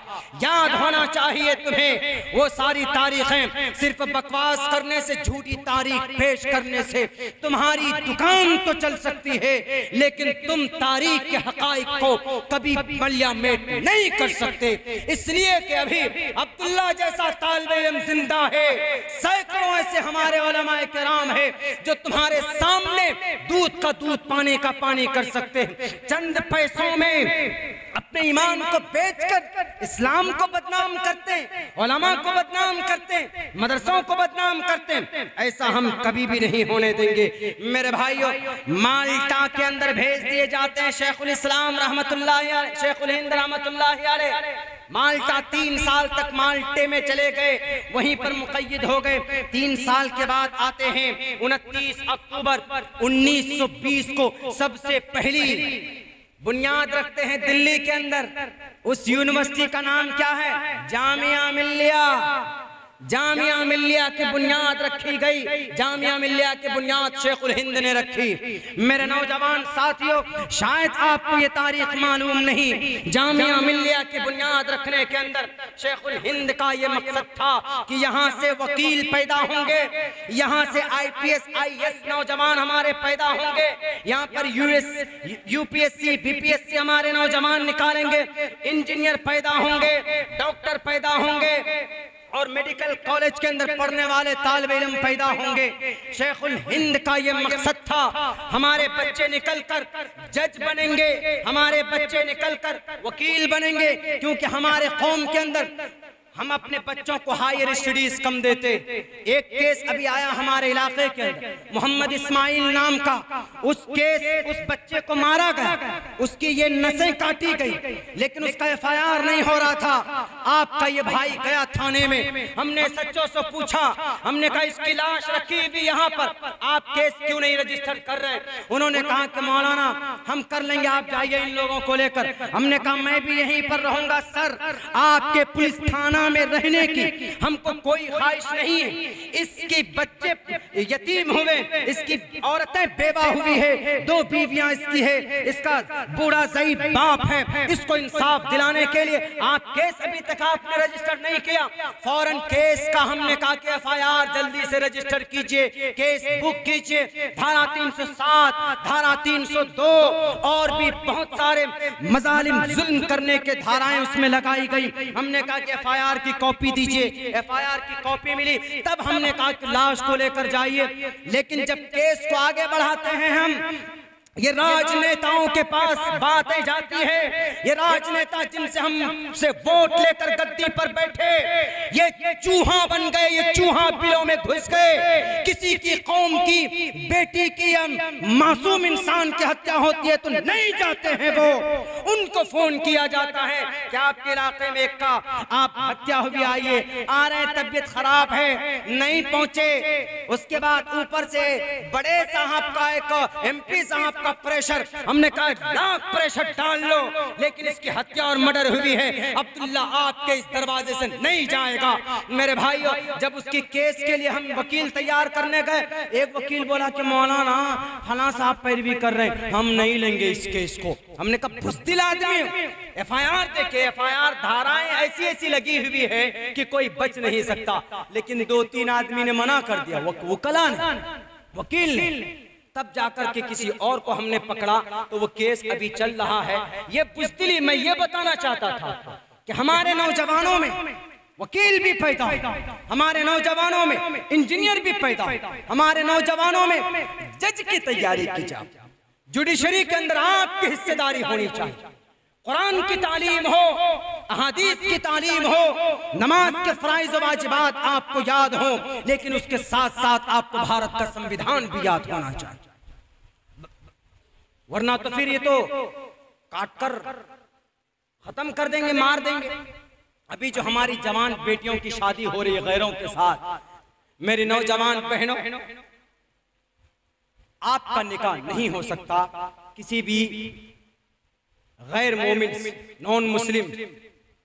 याद होना चाहिए तुम्हें वो सारी तारीखें। सिर्फ बकवास करने से, झूठी तारीख पेश करने से तुम्हारी दुकान तो चल सकती है, लेकिन तुम तारीख के हकाइक को कभी मलिया मेट नहीं कर सकते। इसलिए कि अभी अब्दुल्ला जैसा तालिब इल्म जिंदा है, सैकड़ों ऐसे हमारे उलमाए किराम है जो तुम्हारे सामने दूध का दूध, पानी का पानी कर सकते हैं। चंद पैसों में अपने ईमान को बेचकर इस्लाम को बदनाम करते हैं, उलमा को बदनाम करते हैं, मदरसों को बदनाम करते हैं। ऐसा हम कभी भी नहीं होने देंगे मेरे भाइयों। माल्टा के अंदर भेज दिए जाते हैं शेखुल इस्लाम रहमतुल्लाहि अलैह, शेखुल हिंद रहमतुल्लाहि अलैह। माल्टा 3 साल तक माल्टे में चले गए, वहीं पर मुक़य्यद हो गए। 3 साल के बाद आते हैं 29 अक्टूबर 1920 को सबसे पहली बुनियाद रखते हैं दिल्ली के अंदर। उस यूनिवर्सिटी का नाम क्या है? जामिया मिल्लिया। जामिया मिल्लिया की बुनियाद रखी गई। जामिया मिल्लिया की बुनियाद शेखुल हिंद ने रखी। मेरे नौजवान साथियों, शायद आपको ये तारीख मालूम नहीं। जामिया मिल्लिया की बुनियाद रखने के अंदर शेखुल हिंद का ये मकसद था कि यहाँ से वकील पैदा होंगे, यहाँ से IPS IAS नौजवान हमारे पैदा होंगे, यहाँ पर UPSC BPSC हमारे नौजवान निकालेंगे, इंजीनियर पैदा होंगे, डॉक्टर पैदा होंगे, और मेडिकल कॉलेज के अंदर पढ़ने वाले तालिब इल्म पैदा होंगे। शेखुल हिंद का ये मकसद था, हमारे बच्चे निकलकर जज बनेंगे, हमारे बच्चे निकलकर वकील बनेंगे, क्योंकि हमारे कौम के अंदर हम अपने बच्चों को हायर स्टडीज कम देते। एक केस अभी आया हमारे इलाके के अंदर, मोहम्मद इस्माइल नाम का, उस बच्चे को मारा गया, उसकी ये नसें काटी गई, लेकिन उसका FIR नहीं हो रहा था। आपका ये भाई गया थाने में, हमने सच्चों से पूछा, हमने कहा इसकी लाश रखी हुई यहाँ पर, आप केस क्यों नहीं रजिस्टर कर रहे? उन्होंने कहा कि मौलाना हम कर लेंगे, आप जाइए इन लोगों को लेकर। हमने कहा मैं भी यहीं पर रहूंगा सर, आपके पुलिस थाना में रहने की हमको कोई ख्वाहिश नहीं है। इसके बच्चे यतीम हुए, इसकी औरतें बेवा हुई है, 2 बीवियां इसकी है, इसका बूढ़ा ज़ईफ बाप है, इसको इंसाफ दिलाने के लिए आप केस अभी तक आपने रजिस्टर नहीं किया। फौरन केस का हमने कहा कि FIR जल्दी से रजिस्टर कीजिए, केस बुक कीजिए। धारा 307, धारा 302 और भी बहुत सारे मजालिम जुल्म करने के धाराएं उसमें लगाई गई। हमने कहा कि FIR की कॉपी दीजिए, FIR की कॉपी मिली, तब हमने कहा कि लाश को लेकर जाइए। लेकिन जब केस को आगे बढ़ाते हैं हम, ये राजनेताओं के पास बातें जाती है, ये राजनेता जिनसे हमसे वोट लेकर गद्दी पर बैठे, ये चूहा बन गए, ये चूहा बिलों में घुस गए। किसी की कौम की बेटी की या मासूम इंसान की हत्या होती है तो नहीं जाते हैं वो, उनको फोन किया जाता है कि आपके इलाके में एक का आप हत्या हुई, आइए, आ रहे हैं, तबीयत खराब है, नहीं पहुंचे। उसके बाद ऊपर से बड़े साहब का एक MP साहब प्रेशर, हमने कहा लाख प्रेशर डाल लो, लेकिन इसकी हत्या और मर्डर हुई है, अब्दुल्ला आपके इस दरवाजे से नहीं जाएगा। मेरे भाइयों, जब उसकी केस के लिए हम वकील तैयार करने गए, एक वकील बोला कि मौलाना फलां साहब पैरवी कर रहे हैं, हम नहीं लेंगे इस केस को। हमने कहा बुज़दिल आदमी, FIR देखे, FIR धाराएं ऐसी ऐसी लगी हुई है कि कोई बच नहीं सकता, लेकिन 2-3 आदमी ने मना कर दिया, वकील ने। तब जाकर के किसी और को हमने पकड़ा, तो वो केस अभी चल रहा है। ये बुज़दिली मैं ये बताना चाहता था कि हमारे नौजवानों में वकील भी पैदा हो, हमारे नौजवानों में इंजीनियर भी पैदा हो, हमारे नौजवानों में जज की तैयारी की जाए। जुडिशरी के अंदर आपकी हिस्सेदारी होनी चाहिए। कुरान की तालीम हो, अहादीस की तालीम हो, नमाज के फराइज व वाजिबात आपको याद हो, लेकिन उसके साथ साथ आपको भारत का संविधान भी याद होना चाहिए। वरना तो फिर ये तो काट कर खत्म कर देंगे, मार देंगे। अभी जो हमारी जवान बेटियों की शादी हो रही है गैरों के साथ, मेरी नौजवान बहनों, आपका निकाह नहीं हो सकता किसी भी गैर मोमिन नॉन मुस्लिम,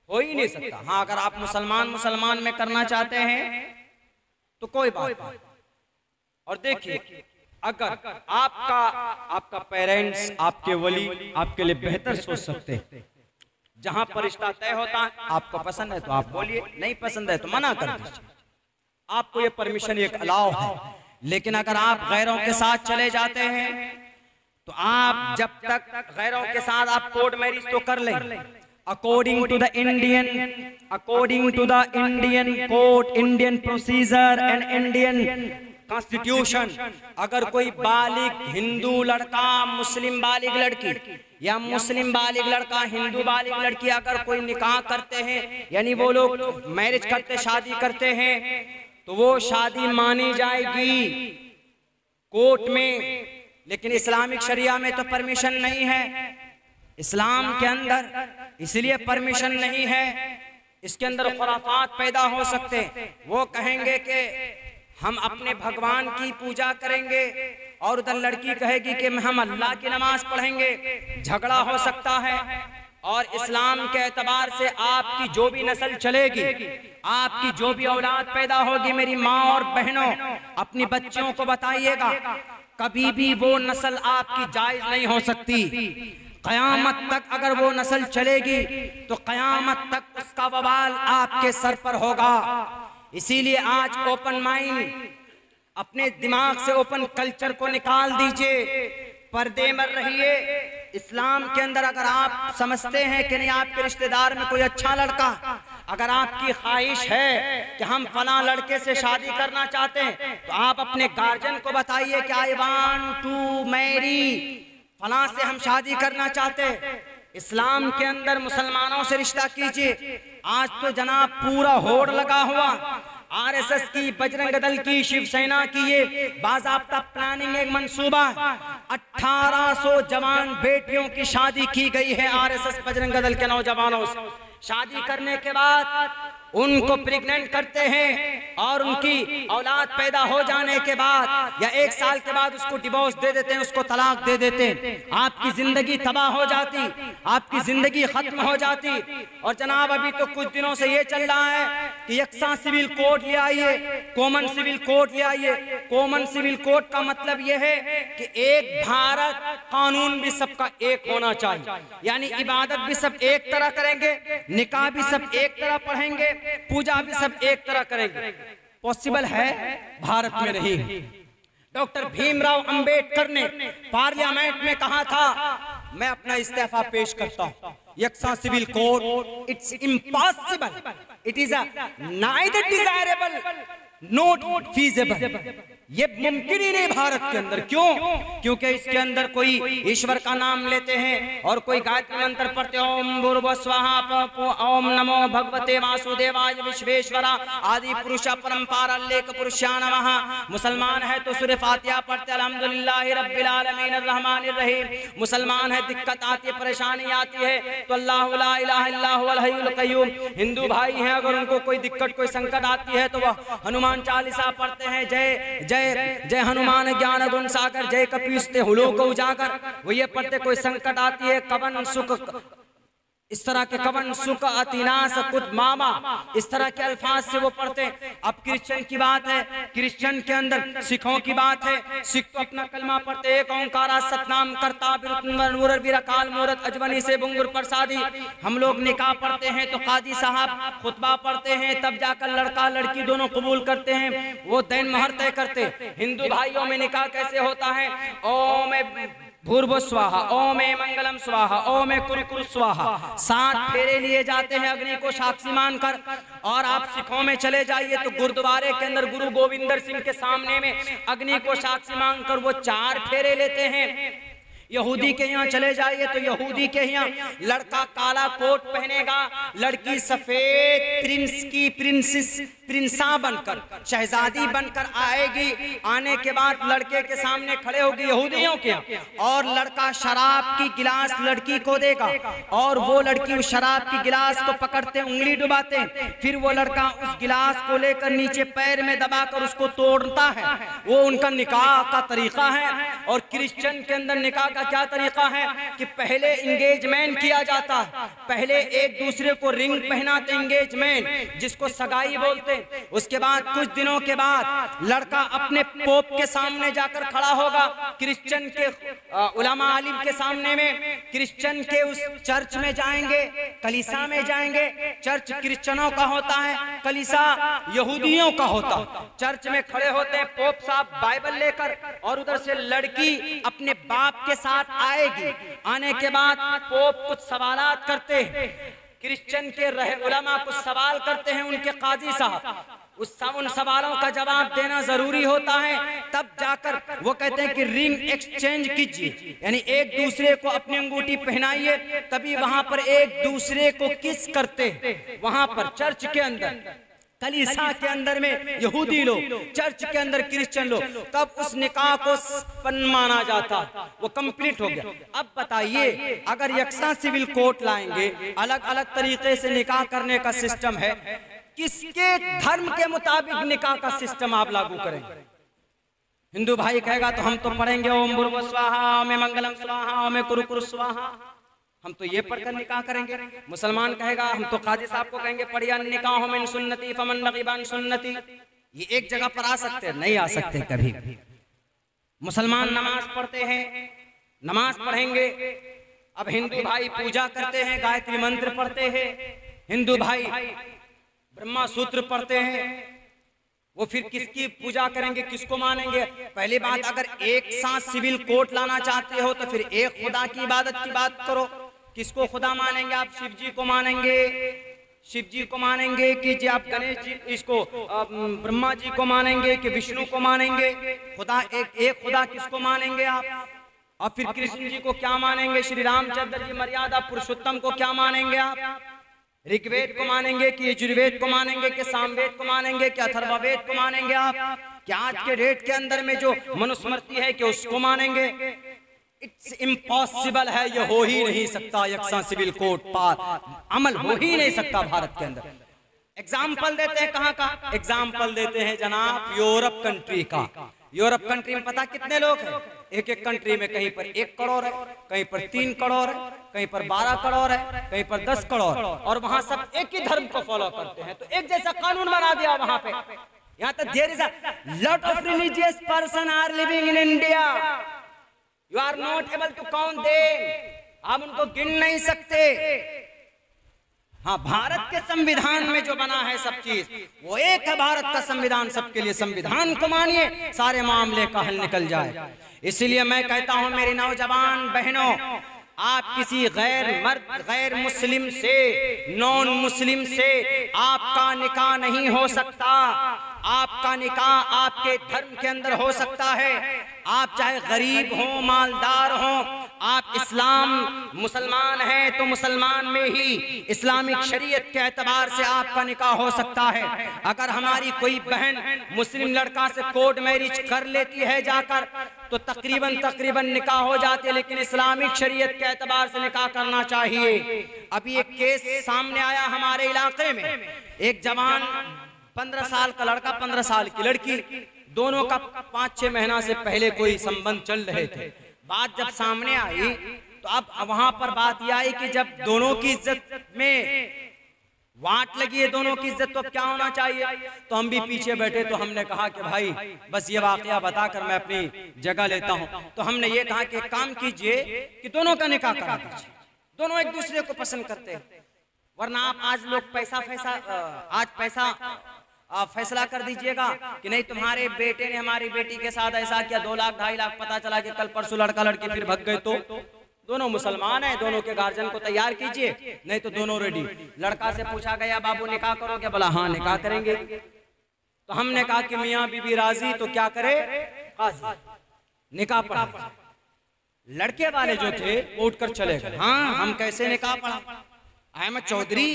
हो ही नहीं सकता। हाँ, अगर आप मुसलमान में करना चाहते हैं तो कोई बात नहीं। और देखिए, अगर आपका पेरेंट्स, आपके वली आपके लिए बेहतर सोच सकते हैं, जहां पर रिश्ता तय होता है, आपको पसंद है तो आप बोलिए, नहीं पसंद है तो मना कर दीजिए, आपको ये परमिशन, एक अलाउ है। लेकिन अगर आप गैरों के साथ चले जाते हैं तो आप जब तक गैरों के साथ आप कोर्ट मैरिज तो कर लें, according to the Indian court, Indian procedure and Indian constitution, अगर कोई बालिग हिंदू लड़का मुस्लिम बालिग लड़की या मुस्लिम बालिग लड़का हिंदू बालिग लड़की अगर कोई निकाह करते हैं, यानी वो लोग मैरिज करते, शादी करते हैं, तो वो शादी मानी जाएगी कोर्ट में। लेकिन इस्लामिक शरिया में तो परमिशन नहीं है, इस्लाम के अंदर इसलिए परमिशन नहीं है, इसके अंदर खुराफात पैदा हो सकते। वो कहेंगे कि हम अपने भगवान की पूजा करेंगे और उधर लड़की कहेगी कि हम अल्लाह की नमाज पढ़ेंगे, झगड़ा हो सकता है। और इस्लाम के एतबार से आपकी जो भी नस्ल चलेगी, आपकी जो भी औलाद पैदा होगी, मेरी माँ और बहनों, अपनी बच्चियों को बताइएगा, कभी भी वो नस्ल आपकी जायज नहीं हो सकती। कयामत तक अगर वो नस्ल चलेगी तो कयामत तक उसका वबाल आपके सर पर होगा। इसीलिए आज ओपन माइंड, अपने दिमाग से ओपन कल्चर को निकाल दीजिए, पर्दे में रहिए। इस्लाम के अंदर अगर आप समझते हैं कि नहीं आपके रिश्तेदार में कोई अच्छा लड़का, अगर आपकी ख्वाहिश है कि हम फला लड़के से शादी करना चाहते हैं, तो आप अपने गार्जियन को बताइए कि आई वांट टू मैरी फला से हम शादी करना चाहते हैं। इस्लाम के अंदर मुसलमानों से रिश्ता कीजिए। आज तो जनाब पूरा होड़ लगा हुआ, आरएसएस की, बजरंग दल की, शिवसेना की, ये बाज़ाब्ता प्लानिंग, एक मंसूबा। 1800 जवान बेटियों की शादी की गई है आरएसएस बजरंग दल के नौजवानों से। शादी करने के बाद उनको प्रेग्नेंट करते हैं और उनकी औलाद पैदा हो जाने के बाद या 1 साल के बाद उसको डिवोर्स दे देते हैं, उसको तलाक दे देते हैं। आपकी जिंदगी तबाह हो जाती, आपकी जिंदगी खत्म हो जाती। और जनाब अभी तो कुछ दिनों से ये चल रहा है कि यकसा सिविल कोड ले आइए, कॉमन सिविल कोड ले आइए। कॉमन सिविल कोड का मतलब ये है कि एक भारत, कानून भी सबका एक होना चाहिए, यानी इबादत भी सब एक तरह करेंगे, निकाह भी सब एक तरह पढ़ेंगे, पूजा भी सब एक तरह करेंगे। पॉसिबल है? भारत में नहीं। डॉक्टर भीमराव अंबेडकर ने पार्लियामेंट में कहा था, मैं अपना इस्तीफा पेश करता हूं, यकसा civil code it's impossible, it is neither desirable not feasible. ये मुमकिन ही नहीं भारत के अंदर। क्यों? क्योंकि इसके अंदर कोई ईश्वर का नाम लेते हैं और कोई गायत्री मंत्र पढ़ते, ओम भूर्भुवः स्वाहा, ओम नमो भगवते वासुदेवाय विश्वेश्वरा आदि पुरुष परंपरा लेख पुरुषा नमः। मुसलमान है तो सूरह फातिहा पढ़ते, अल्हम्दुलिल्लाहि रब्बिल आलमीन अर्रहमानिर रहीम। मुसलमान है, दिक्कत आती है, परेशानी आती है तो अल्लाहु ला इलाहा इल्ला हुवल हय्युल क़य्यूम। हिंदू भाई हैं, अगर उनको कोई दिक्कत, कोई संकट आती है तो वह हनुमान चालीसा पढ़ते हैं, जय जय जय हनुमान ज्ञान गुण सागर, जय कपीसते हुलो को उजागर। वो ये पढ़ते, कोई संकट आती है, कवन सुख, इस तरह के कवन सुख अतिनाश कुत मामा, इस तरह के अल्फाज से वो पढ़ते। अब क्रिश्चियन की बात है, क्रिश्चियन के अंदर सिखों की बात है, सिख तो अपना कलमा पढ़ते, एक ओंकारा सतनाम करता विरकाल मूरत अजवनी से बुंगुर प्रसादी। हम लोग निकाह पढ़ते हैं तो काजी साहब खुतबा पढ़ते हैं, तब जाकर लड़का लड़की दोनों कबूल करते हैं, वो दैन महर तय करते। हिंदू भाइयों में निकाह कैसे होता है? ओम भूर्भुवः स्वाहा, ओम मंगलम स्वाहा, ओम कुरुकुरु स्वाहा। 7 फेरे लिए जाते हैं अग्नि को साक्षी मानकर। और आप सिखों में चले जाइए तो गुरुद्वारे के अंदर गुरु गोविंदर सिंह के सामने में अग्नि को साक्षी मानकर वो 4 फेरे लेते हैं। यहूदी के यहाँ चले जाइए तो यहूदी के यहाँ लड़का काला कोट पहनेगा, लड़की सफेद प्रिंस की प्रिंसा बनकर, शहजादी बनकर आएगी। आने के बाद लड़के के सामने खड़े होगी यहूदियों के यहाँ, और लड़का शराब की गिलास लड़की को देगा, और वो लड़की उस शराब की गिलास को पकड़ते उंगली डुबाते, फिर वो लड़का उस गिलास को लेकर नीचे पैर में दबाकर उसको तोड़ता है। वो उनका निकाह का तरीका है। और क्रिश्चियन के अंदर निकाह का क्या तरीका है कि पहले एंगेजमेंट किया जाता है, पहले एक दूसरे को रिंग पहनाते, एंगेजमेंट जिसको सगाई बोलते। उसके बाद कुछ दिनों के बाद लड़का अपने पोप के सामने जाकर खड़ा होगा, क्रिश्चियन के उलमा आलिम के सामने में, क्रिश्चियन के उस चर्च में जाएंगे, कलीसा में जाएंगे। चर्च क्रिश्चियनों का होता है, कलीसा यहूदियों का होता है। चर्च में खड़े होते हैं पोप साहब बाइबल लेकर, और उधर से लड़की अपने बाप के साथ आएगी। आने के बाद पोप कुछ सवालात करते हैं, क्रिश्चियन के रहे उलमा कुछ सवाल करते हैं उनके काजी साहब, उन सवालों का जवाब देना जरूरी होता है। तब जाकर वो कहते हैं कि रिंग एक्सचेंज कीजिए, यानी एक दूसरे को अपनी अंगूठी पहनाइए, तभी वहां पर एक दूसरे को किस करते हैं। वहां पर चर्च के अंदर, कलीसा के अंदर में यहूदी लोग, चर्च के अंदर क्रिश्चियन लोग, तब उस निकाह को संपन्न माना जाता, वो कंप्लीट हो गया। अब बताइए, अगर यकसा सिविल कोर्ट लाएंगे, अलग अलग तरीके से निकाह करने का सिस्टम है, किसके धर्म के मुताबिक निकाह का सिस्टम आप लागू करेंगे? हिंदू भाई कहेगा तो हम तो पढ़ेंगे ओम भूर्भुवः स्वाहा, ओम मंगलम स्वाहा, ओम कुरु स्वाहा, हम तो ये पढ़कर निकाह करेंगे। मुसलमान कहेगा हम तो काजी साहब को कहेंगे पढ़िया निकाह मिन सुन्नती फमन रग़िबा अन सुन्नती। ये एक जगह पर आ सकते हैं? नहीं आ सकते कभी। मुसलमान नमाज पढ़ते हैं, नमाज पढ़ेंगे। अब हिंदू भाई पूजा करते हैं, गायत्री मंत्र पढ़ते हैं, हिंदू भाई ब्रह्मा सूत्र पढ़ते हैं, वो फिर किसकी पूजा करेंगे, किसको मानेंगे? पहली बात, अगर एक साथ सिविल कोर्ट लाना चाहते हो तो फिर एक खुदा की इबादत की बात करो। किसको खुदा मानेंगे आप? शिव जी को मानेंगे, शिव जी को मानेंगे कि जी आप गणेश जी, इसको ब्रह्मा जी को मानेंगे कि विष्णु को मानेंगे? खुदा एक खुदा किसको मानेंगे आप? और फिर कृष्ण जी को क्या मानेंगे? श्री रामचंद्र जी मर्यादा पुरुषोत्तम को क्या मानेंगे आप? ऋग्वेद को मानेंगे कि यजुर्वेद को मानेंगे कि सामवेद को मानेंगे कि अथर्ववेद को मानेंगे आप? क्या आज के डेट के अंदर में जो मनुस्मृति है कि उसको मानेंगे? इट्स इम्पॉसिबल है, ये हो ही नहीं सकता। यकसा सिविल कोर्ट पर अमल हो ही नहीं सकता भारत के अंदर। एग्जाम्पल देते हैं कहाँ का? एग्जाम्पल देते हैं जनाब यूरोप कंट्री का। यूरोप कंट्री में पता कितने लोग हैं? एक एक कंट्री में कहीं पर 1 करोड़ है, कहीं पर 3 करोड़ है, कहीं पर 12 करोड़ है, कहीं पर 10 करोड़, और वहां सब एक ही धर्म को फॉलो करते हैं। तो एक जैसा कानून बना दिया वहां पे। यहाँ तक there is a lot of religious person are living in India, you are not able to count them, आप उनको गिन नहीं सकते। हाँ, भारत के संविधान में जो बना है सब चीज वो एक है। भारत का संविधान सबके लिए, संविधान को मानिए, सारे मामले का हल निकल जाए। इसलिए मैं कहता हूं मेरी नौजवान बहनों, आप किसी गैर मर्द, गैर मुस्लिम से, नॉन मुस्लिम से आपका निकाह नहीं हो सकता। आपका निकाह आपके धर्म के अंदर हो सकता है। आप चाहे गरीब हो, मालदार हो, आप इस्लाम मुसलमान हैं तो मुसलमान में ही इस्लामिक शरीयत के एतबार से आपका निकाह हो सकता है। अगर हमारी कोई बहन मुस्लिम लड़का से कोर्ट मैरिज कर लेती है जाकर, तो तकरीबन निकाह हो जाती है, लेकिन इस्लामिक शरीयत के एतबार से निकाह करना चाहिए। अभी एक केस सामने आया हमारे इलाके में, एक जवान 15 साल का लड़का, 15 साल की लड़की, दोनों का 5-6 महीना से पहले कोई संबंध चल रहे थे। बात जब सामने आई तो अब वहां पर बात यह आई कि जब दोनों की इज्जत में वाट लगी है, दोनों की इज्जत, तो अब क्या होना चाहिए? तो हम भी पीछे बैठे, तो हमने कहा कि भाई बस ये वाकया बताकर मैं अपनी जगह लेता हूं। तो हमने ये कहा कि काम कीजिए कि दोनों का निकाह करा दीजिए, दोनों एक दूसरे को पसंद करते हैं। वरना आप आज लोग पैसा फैसला कर दीजिएगा कि नहीं तुम्हारे बेटे ने हमारी बेटी के साथ ऐसा किया, 2 लाख 2.5 लाख, पता चला कि कल परसों लड़का लड़की फिर भग गए, तो दोनों मुसलमान हैं, दोनों के गार्जियन को तैयार कीजिए, नहीं तो दोनों रेडी। लड़का से पूछा गया बाबू निकाह करोगे? बोला हाँ निकाह करेंगे। तो हमने कहा कि मियाँ बीबी राजी, तो क्या करे? निकाह पढ़ा। लड़के वाले जो थे वो उठकर चले गए। हाँ, हम कैसे निकाह पढ़ा, आई एम चौधरी,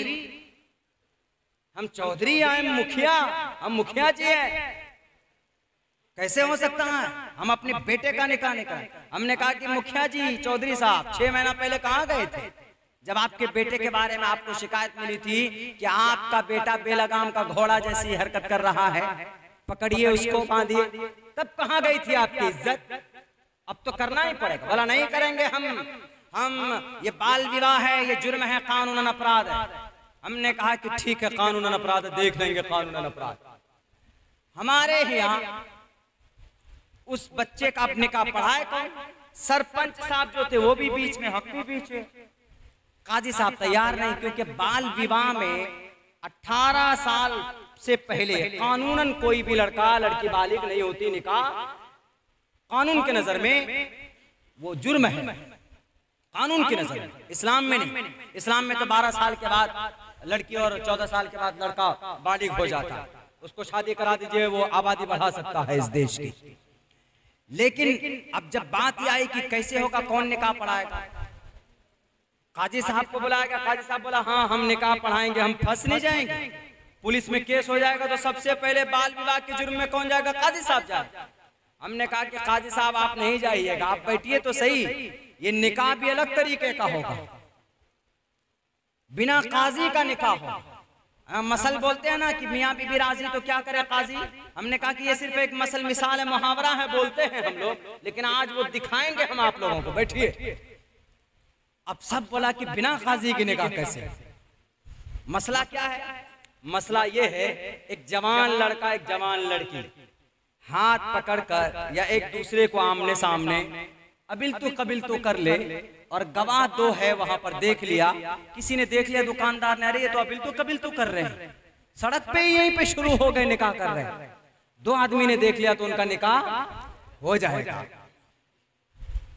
हम चौधरी, आई एम मुखिया, हम मुखिया जी है, कैसे हो सकता है हम अपने बेटे का निकाह नहीं करें। हमने कहा कि मुखिया जी, चौधरी साहब 6 महीना पहले कहाँ गए थे जब आपके बेटे के बारे में आपको शिकायत मिली थी कि आपका बेटा बेलगाम का घोड़ा जैसी हरकत कर रहा है, पकड़िए उसको, बांधिए, तब कहाँ गई थी आपकी इज्जत? अब तो करना ही पड़ेगा। बोला नहीं करेंगे हम ये बाल विवाह है, ये जुर्म है, कानूनन अपराध है। हमने कहा कि ठीक है, कानूनन अपराध है, देख लेंगे कानूनन अपराध। हमारे यहाँ उस बच्चे का निकाह पढ़ाए कौन? सरपंच साहब जो थे वो भी बीच में, हक भी बीच में, काजी साहब तैयार नहीं, क्योंकि बाल विवाह में 18 साल से पहले कानूनन कोई भी लड़का लड़की बालिग नहीं होती। निकाह कानून के नजर में वो जुर्म है, कानून की नजर में, इस्लाम में नहीं। इस्लाम में तो 12 साल के बाद लड़की और 14 साल के बाद लड़का बालिग हो जाता है, उसको शादी करा दीजिए, वो आबादी बढ़ा सकता है इस देश की। लेकिन अब जब बात यह आई कि कैसे होगा, कौन निकाह पढ़ाएगा, काजी साहब को बुलाया गया। काजी साहब बोला हाँ हम निकाह पढ़ाएंगे, हम फंस नहीं जाएंगे, पुलिस में केस हो जाएगा तो सबसे पहले बाल विवाह के जुर्म में कौन जाएगा? काजी साहब जाएगा। हमने कहा कि काजी साहब आप नहीं जाइएगा, आप बैठिए तो सही, ये निकाह भी अलग तरीके का होगा, बिना काजी का निकाह होगा। मसल बोलते हैं ना कि मियाँ बीबी राजी तो क्या करे काजी। हमने कहा कि ये सिर्फ एक मसल मिसाल है, मुहावरा है, बोलते हैं हम लोग, लेकिन आज वो दिखाएंगे हम आप लोगों को, बैठिए। अब सब बोला कि बिना काजी के निकाह कैसे? मसला क्या है? मसला ये है, एक जवान लड़का एक जवान लड़की हाथ पकड़कर या एक दूसरे को आमने सामने अबिल तो कर ले, और गवाह 2 है वहां पर, देख लिया, किसी ने देख लिया, दुकानदार ने, अरे ये तो अबिल तो कर रहे हैं, सड़क पे यहीं पे शुरू हो गए निकाह कर रहे हैं। 2 आदमी ने देख लिया तो उनका निकाह हो जाएगा,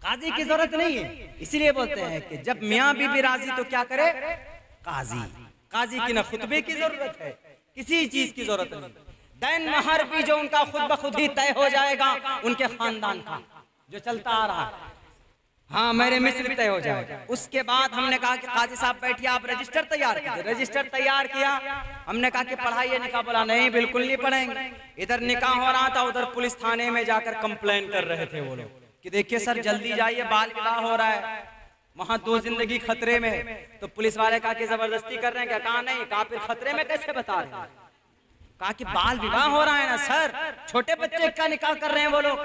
काजी की जरूरत नहीं है। इसीलिए बोलते हैं कि जब मियाँ बीबी राजी तो क्या करे? काजी। काजी की न खुतबे की जरूरत है, किसी चीज की जरूरत नहीं। दैन महर भी जो उनका खुद ब खुद ही तय हो जाएगा, उनके खानदान का जो चलता आ रहा है, हाँ मेरे मिस्र भी तय हो जाएगा। उसके बाद हमने कहा कि काजी साहब बैठिए, आप रजिस्टर तैयार कीजिए। रजिस्टर तैयार किया, हमने कहा कि पढ़ाइए निकाह। बोला नहीं बिल्कुल नहीं पढ़ेंगे। इधर निकाह हो रहा था, उधर पुलिस थाने में जाकर कंप्लेन कर रहे थे वो लोग कि देखिए सर जल्दी जाइए, बाल विवाह हो रहा है, वहां 2 जिंदगी खतरे में। तो पुलिस वाले कहा कि जबरदस्ती कर रहे हैं क्या? कहा नहीं। कहा फिर खतरे में कैसे बता रहे हैं? कहा कि बाल विवाह हो रहा है ना सर, छोटे बच्चे का निकाह कर रहे हैं वो लोग।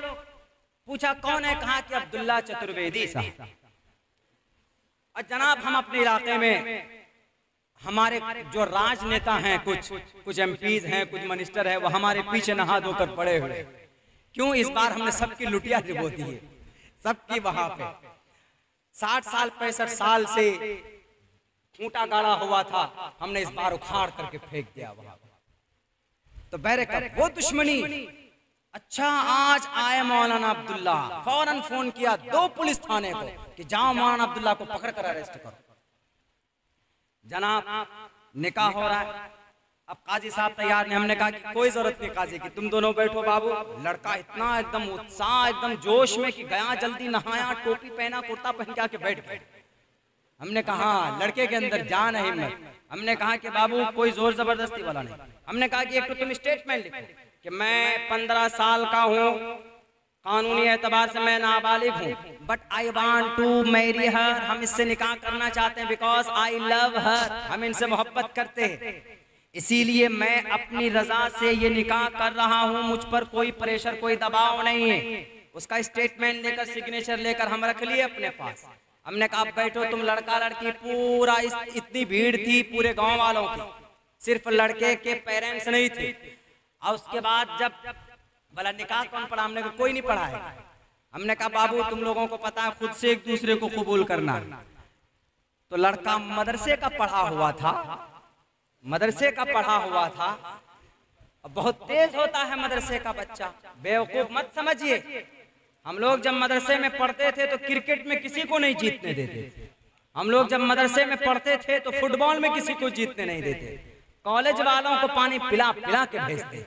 पूछा कौन है? कहा कि अब्दुल्ला चतुर्वेदी साहब। और जनाब हम अपने इलाके में हमारे जो राजनेता हैं, कुछ एमपीज हैं, कुछ मिनिस्टर हैं, वो हमारे पीछे नहा धोकर पड़े हुए। क्यों? इस बार हमने सबकी लुटिया डिबो दी है, सबकी वहां पे 60 साल 65 साल से खूंटा गाड़ा हुआ था, हमने इस बार उखाड़ करके फेंक दिया वहां। तो बहरे कब वो दुश्मनी। अच्छा आज आए मौलाना अब्दुल्ला, फौरन फोन किया 2 पुलिस थाने को कि जाओ मौलाना अब्दुल्ला को पकड़ कर अरेस्ट करो। जनाब निकाह हो रहा है, अब काजी साहब तैयार नहीं। हमने कहा कि कोई जरूरत नहीं काजी की, तुम दोनों बैठो बाबू। लड़का इतना एकदम उत्साह, एकदम जोश में कि गया, जल्दी नहाया, टोपी पहना, कुर्ता पहन के आके बैठ गए। हमने कहा लड़के के अंदर जान है, हिम्मत। हमने कहा कि बाबू कोई जोर जबरदस्ती वाला नहीं। हमने कहा कि एक तो तुम स्टेटमेंट लिखो कि मैं 15 साल का हूँ, कानूनी एतबार से मैं नाबालिग हूँ, but I want to marry her, हम इससे निकाह करना चाहते हैं बिकॉज आई लव हर, हम इनसे मोहब्बत करते हैं, इसीलिए मैं अपनी रजा से ये निकाह कर रहा हूँ, मुझ पर कोई प्रेशर कोई दबाव नहीं है। उसका स्टेटमेंट लेकर सिग्नेचर लेकर हम रख लिए अपने पास। हमने कहा बैठो तुम लड़का लड़की, पूरा इतनी भीड़ थी पूरे गांव वालों की, सिर्फ लड़के के पेरेंट्स नहीं थे। और उसके बाद जब बोला निकाह कौन पढ़ा? हमने कहा कोई नहीं पढ़ा है। हमने कहा बाबू तुम लोगों को पता है खुद से एक दूसरे को कबूल करना। तो लड़का मदरसे का पढ़ा हुआ था, मदरसे का पढ़ा हुआ था, बहुत तेज होता है मदरसे का बच्चा, बेवकूफ मत समझिए। हम लोग जब मदरसे में पढ़ते थे तो क्रिकेट में किसी को नहीं जीतने देते थे, हम लोग जब मदरसे में पढ़ते थे तो फुटबॉल में किसी को जीतने नहीं देते, कॉलेज वालों को पानी पिला पिला के भेजते।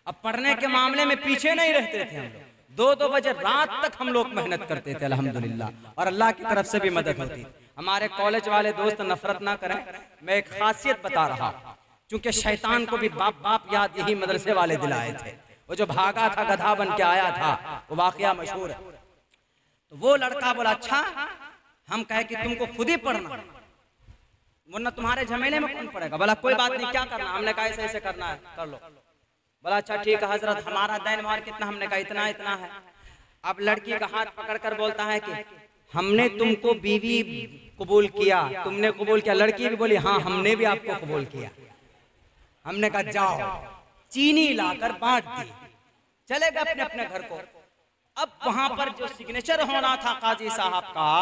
अब पढ़ने के मामले में पीछे नहीं रहते थे हम लोग, 2-2 बजे रात तक हम लोग मेहनत करते थे अल्हम्दुलिल्लाह, और अल्लाह की तरफ से भी मदद होती। हमारे कॉलेज वाले दोस्त नफरत ना करें, मैं एक खासियत बता रहा, क्योंकि शैतान को भी बाप बाप याद यही मदरसे वाले दिलाए थे। वो जो भागा था गधा बन के आया था, वो वाकया मशहूर है। तो वो लड़का बोला अच्छा हम कहे कि तुमको खुद ही पढ़ना, वरना तुम्हारे झमेले में कौन पड़ेगा। बोला कोई बात नहीं, क्या करना। हमने कहा ऐसे ऐसे करना है, कर लो। बोला अच्छा ठीक है हजरत, हमारा दैन मार कितना। हमने कहा इतना इतना है। अब लड़की का हाथ पकड़ कर बोलता है कि हमने तुमको बीवी कबूल किया, तुमने कबूल किया। लड़की भी बोली हाँ हमने भी आपको कबूल किया। हमने कहा जाओ, चीनी लाकर बांट दी, चले गए अपने अपने घर को। अब वहां पर जो सिग्नेचर होना था काजी साहब का,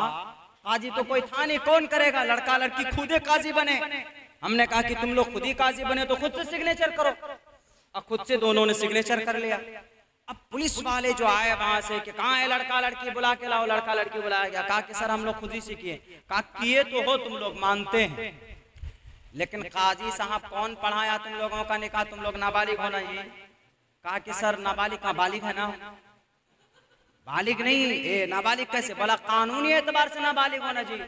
काजी तो कोई था नहीं, कौन करेगा। लड़का लड़की खुद ही काजी बने। हमने कहा कि तुम लोग खुद ही काजी बने तो खुद से सिग्नेचर करो, और खुद से दोनों ने सिग्नेचर कर लिया। अब पुलिस वाले जो आए वहां से कि कहाँ है लड़का लड़की, बुला के लाओ। लड़का लड़की बुलाया गया। कहा कि सर हम लोग खुद ही सीखे। कहा किए तो हो, तुम लोग मानते हैं, लेकिन काजी साहब कौन पढ़ाया तुम लोगों का निकाह, तुम लोग नाबालिग होना जी। कहा कि सर नाबालिग का बालिग है ना, बालिग नहीं, ए नाबालिग कैसे। बोला कानूनी एतबार से नाबालिग होना जी।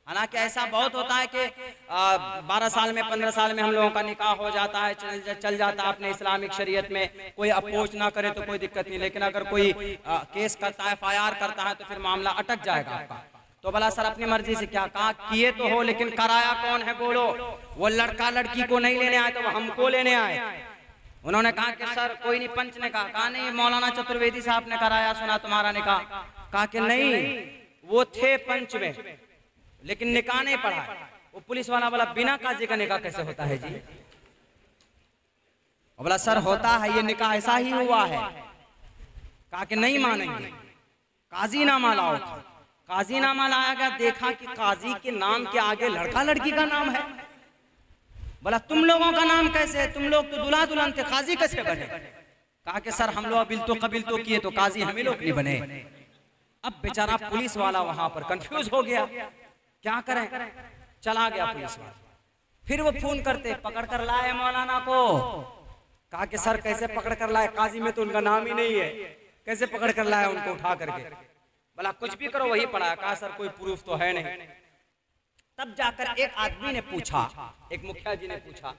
हालांकि ऐसा बहुत होता है कि 12 साल में 15 साल में हम लोगों का निकाह हो जाता है, चल जाता है अपने इस्लामिक शरीयत में। कोई अपोज ना करे तो कोई दिक्कत नहीं, लेकिन अगर कोई केस करता है, FIR करता है, तो फिर मामला अटक जाएगा आपका। तो बोला सर अपनी मर्जी से क्या। कहा किए तो हो, लेकिन कराया कौन है बोलो। वो लड़का लड़की को नहीं लेने आए, तो वो हमको लेने आए। उन्होंने कहा कि सर कोई नहीं, पंच ने कहा नहीं मौलाना चतुर्वेदी साहब ने कराया, सुना तुम्हारा निकाह। कहा कि नहीं वो थे पंच में, लेकिन निकाह नहीं पढ़ा। वो पुलिस वाला बोला बिना काजी का निकाह कैसे होता है जी। बोला सर होता है, ये निकाह ऐसा ही हुआ है। कहा कि नहीं मानेंगे, काजी नामा लाओ। काजी नामा लाया गया, देखा कि काजी के नाम के आगे लड़का लड़की का नाम है। बोला तुम लोगों का नाम कैसे है, तुम लोग तो दुल्हा दुल्हन थे, काजी कैसे बने। कहा कि सर हम लोग अबिल तो कबिल तो किए, तो काजी हम ही लोग नहीं बने। अब बेचारा पुलिस वाला वहां पर कंफ्यूज हो गया, क्या करें। चला गया पुलिस वाला। फिर वो फोन करते, पकड़ कर लाए मौलाना को। कहा कि सर कैसे पकड़ कर लाए, काजी में तो उनका नाम ही नहीं है, कैसे पकड़ कर लाए उनको उठा करके। बोला कुछ भी करो वही पढ़ा। कहा सर कोई प्रूफ तो है नहीं। तब जाकर एक आदमी ने पूछा, एक मुखिया जी ने पूछा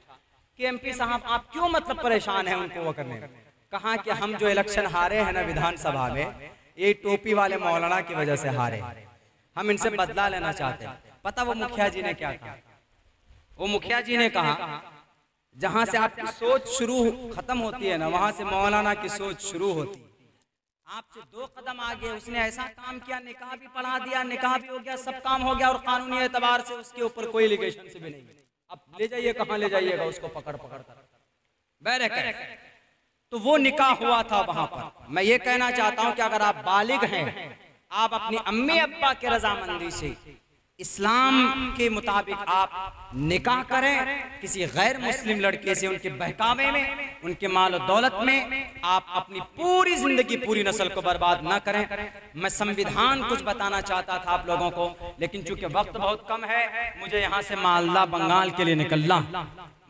कि MP साहब आप क्यों मतलब परेशान हैं उनको वो करने में। कहा कि हम जो इलेक्शन हारे हैं ना विधानसभा में, ये टोपी वाले मौलाना की वजह से हारे, हम इनसे बदला लेना चाहते हैं। पता वो मुखिया जी ने क्या कहा। वो मुखिया जी ने कहा जहां से आपकी सोच शुरू खत्म होती है ना, वहां से मौलाना की सोच शुरू होती है। आपसे 2 कदम आगे उसने ऐसा काम किया, निकाह भी पढ़ा दिया, निकाह भी हो गया, सब काम हो गया, और कानूनी एतबार से उसके ऊपर कोई एलिगेशन से भी नहीं। अब ले जाइए, कहाँ ले जाइएगा उसको पकड़ पकड़ कर बैरे कर। तो वो निकाह हुआ था वहां पर। मैं ये कहना चाहता हूं कि अगर आप बालिग हैं, आप अपनी अम्मी अब्बा के रजामंदी से इस्लाम के मुताबिक आप निकाह करें किसी गैर मुस्लिम लड़के से, उनके बहकावे में, उनके माल और दौलत में आप अपनी पूरी जिंदगी पूरी नस्ल को बर्बाद ना करें। मैं संविधान कुछ बताना चाहता था आप लोगों को, लेकिन चूंकि वक्त बहुत कम है, मुझे यहाँ से मालदा बंगाल के लिए निकलना।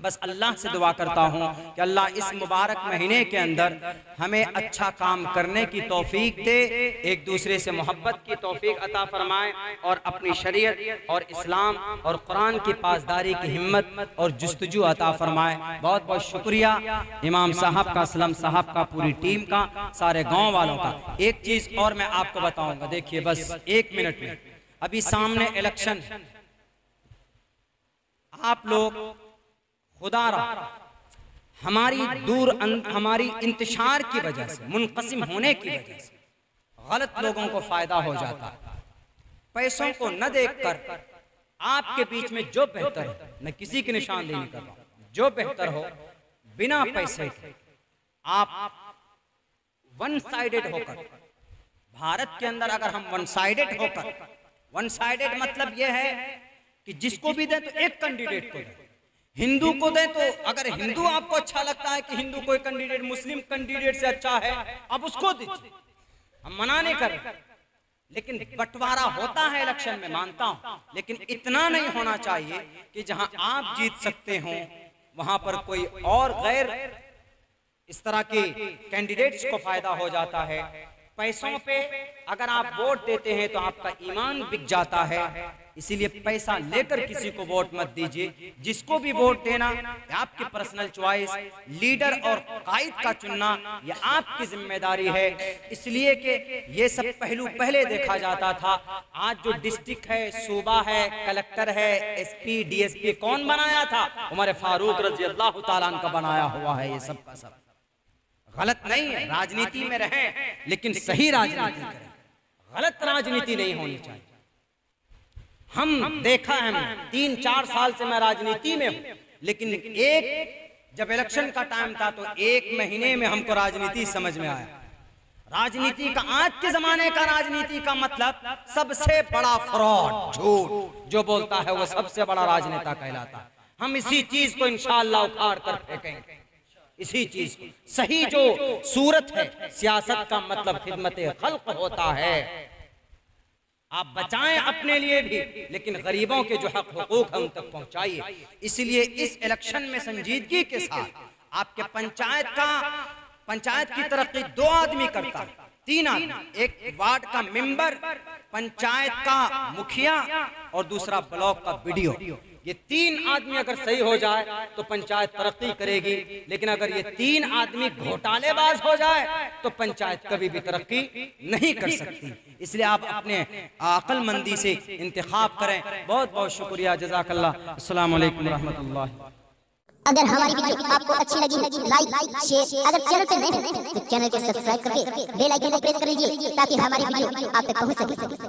बस अल्लाह से दुआ करता हूँ कि अल्लाह इस मुबारक महीने के अंदर हमें अच्छा काम करने की तौफीक दे, एक दूसरे से मोहब्बत की तौफीक अता फरमाए, और अपनी शरीयत और इस्लाम और कुरान की पासदारी की हिम्मत और जुस्तजू अता फरमाए। बहुत बहुत शुक्रिया इमाम साहब का, असलम साहब का, पूरी टीम का, सारे गाँव वालों का। एक चीज़ और मैं आपको बताऊँगा, देखिए बस 1 मिनट में, अभी सामने इलेक्शन, आप लोग खुदारा हमारी इंतशार की वजह से, मुनक़सिम होने की वजह से गलत लोगों को फायदा हो जाता है। पैसों को न देखकर आपके बीच में जो बेहतर हो, मैं किसी की निशानदेही नहीं कर रहा हूं, जो बेहतर हो बिना पैसे के आप वन साइडेड होकर, भारत के अंदर अगर हम वन साइडेड होकर, वन साइडेड मतलब यह है कि जिसको भी दें तो एक कैंडिडेट को दें, हिंदू को दें तो अगर हिंदू आपको अच्छा लगता है कि हिंदू कोई कैंडिडेट मुस्लिम कैंडिडेट से अच्छा है, आप उसको दीजिए, हम मना नहीं कर रहे। लेकिन बंटवारा होता है इलेक्शन में, मानता हूं, लेकिन इतना नहीं होना चाहिए कि जहां आप जीत सकते हो वहां पर कोई और गैर इस तरह के कैंडिडेट्स को फायदा हो जाता है। पैसों पे अगर आप वोट देते हैं तो आपका ईमान बिक जाता है। इसीलिए पैसा लेकर किसी को वोट मत दीजिए। जिसको भी वोट देना आपकी पर्सनल चॉइस, लीडर और कायद का चुनना ये आपकी जिम्मेदारी है। इसलिए कि ये सब पहलू पहले देखा जाता था। आज जो डिस्ट्रिक्ट है, सूबा है, कलेक्टर है, एसपी, डीएसपी कौन बनाया था? उमर फारूक रजी अल्लाह तआला अन्हु का बनाया हुआ है। ये सब का सब गलत नहीं है, राजनीति में रहें लेकिन सही राजनीति करें, गलत राजनीति नहीं होनी चाहिए। हम देखा है, 3-4 साल से मैं राजनीति में हूं, लेकिन जब इलेक्शन का टाइम था तो 1 महीने में हमको राजनीति समझ में आया। राजनीति का, आज के जमाने का राजनीति का मतलब सबसे बड़ा फ्रॉड, झूठ जो बोलता है वो सबसे बड़ा राजनेता कहलाता है। हम इसी चीज को इंशाअल्लाह उखाड़ कर फेंकेंगे। इसी चीज को, सही जो सूरत है सियासत का मतलब खिदमत खल्क होता है। आप बचाएं अपने लिए भी, लेकिन गरीबों के जो हक हुकूक है उन तक पहुंचाइए। इसलिए इस इलेक्शन में संजीदगी के साथ आपके पंचायत की तरक्की 2 आदमी करता है, 3 आदमी, एक वार्ड का मेंबर, पंचायत का मुखिया और दूसरा ब्लॉक का बीडीओ। ये 3 आदमी अगर सही हो जाए तो पंचायत तरक्की करेगी। लेकिन अगर ये 3 आदमी घोटालेबाज हो जाए तो पंचायत कभी भी तरक्की नहीं कर सकती। इसलिए आप अपने अक्लमंदी से इंतखाब करें। बहुत बहुत शुक्रिया, जज़ाकल्लाह। अस्सलाम वालेकुम रहमतुल्लाह। अगर हमारी वीडियो आपको अच्छी लगी, लाइक शेयर, अगर चैनल पे नए हैं तो चैनल को सब्सक्राइब करके बेल आइकन को प्रेस कर लीजिए ताकि हमारी वीडियो आप तक पहुंच सके।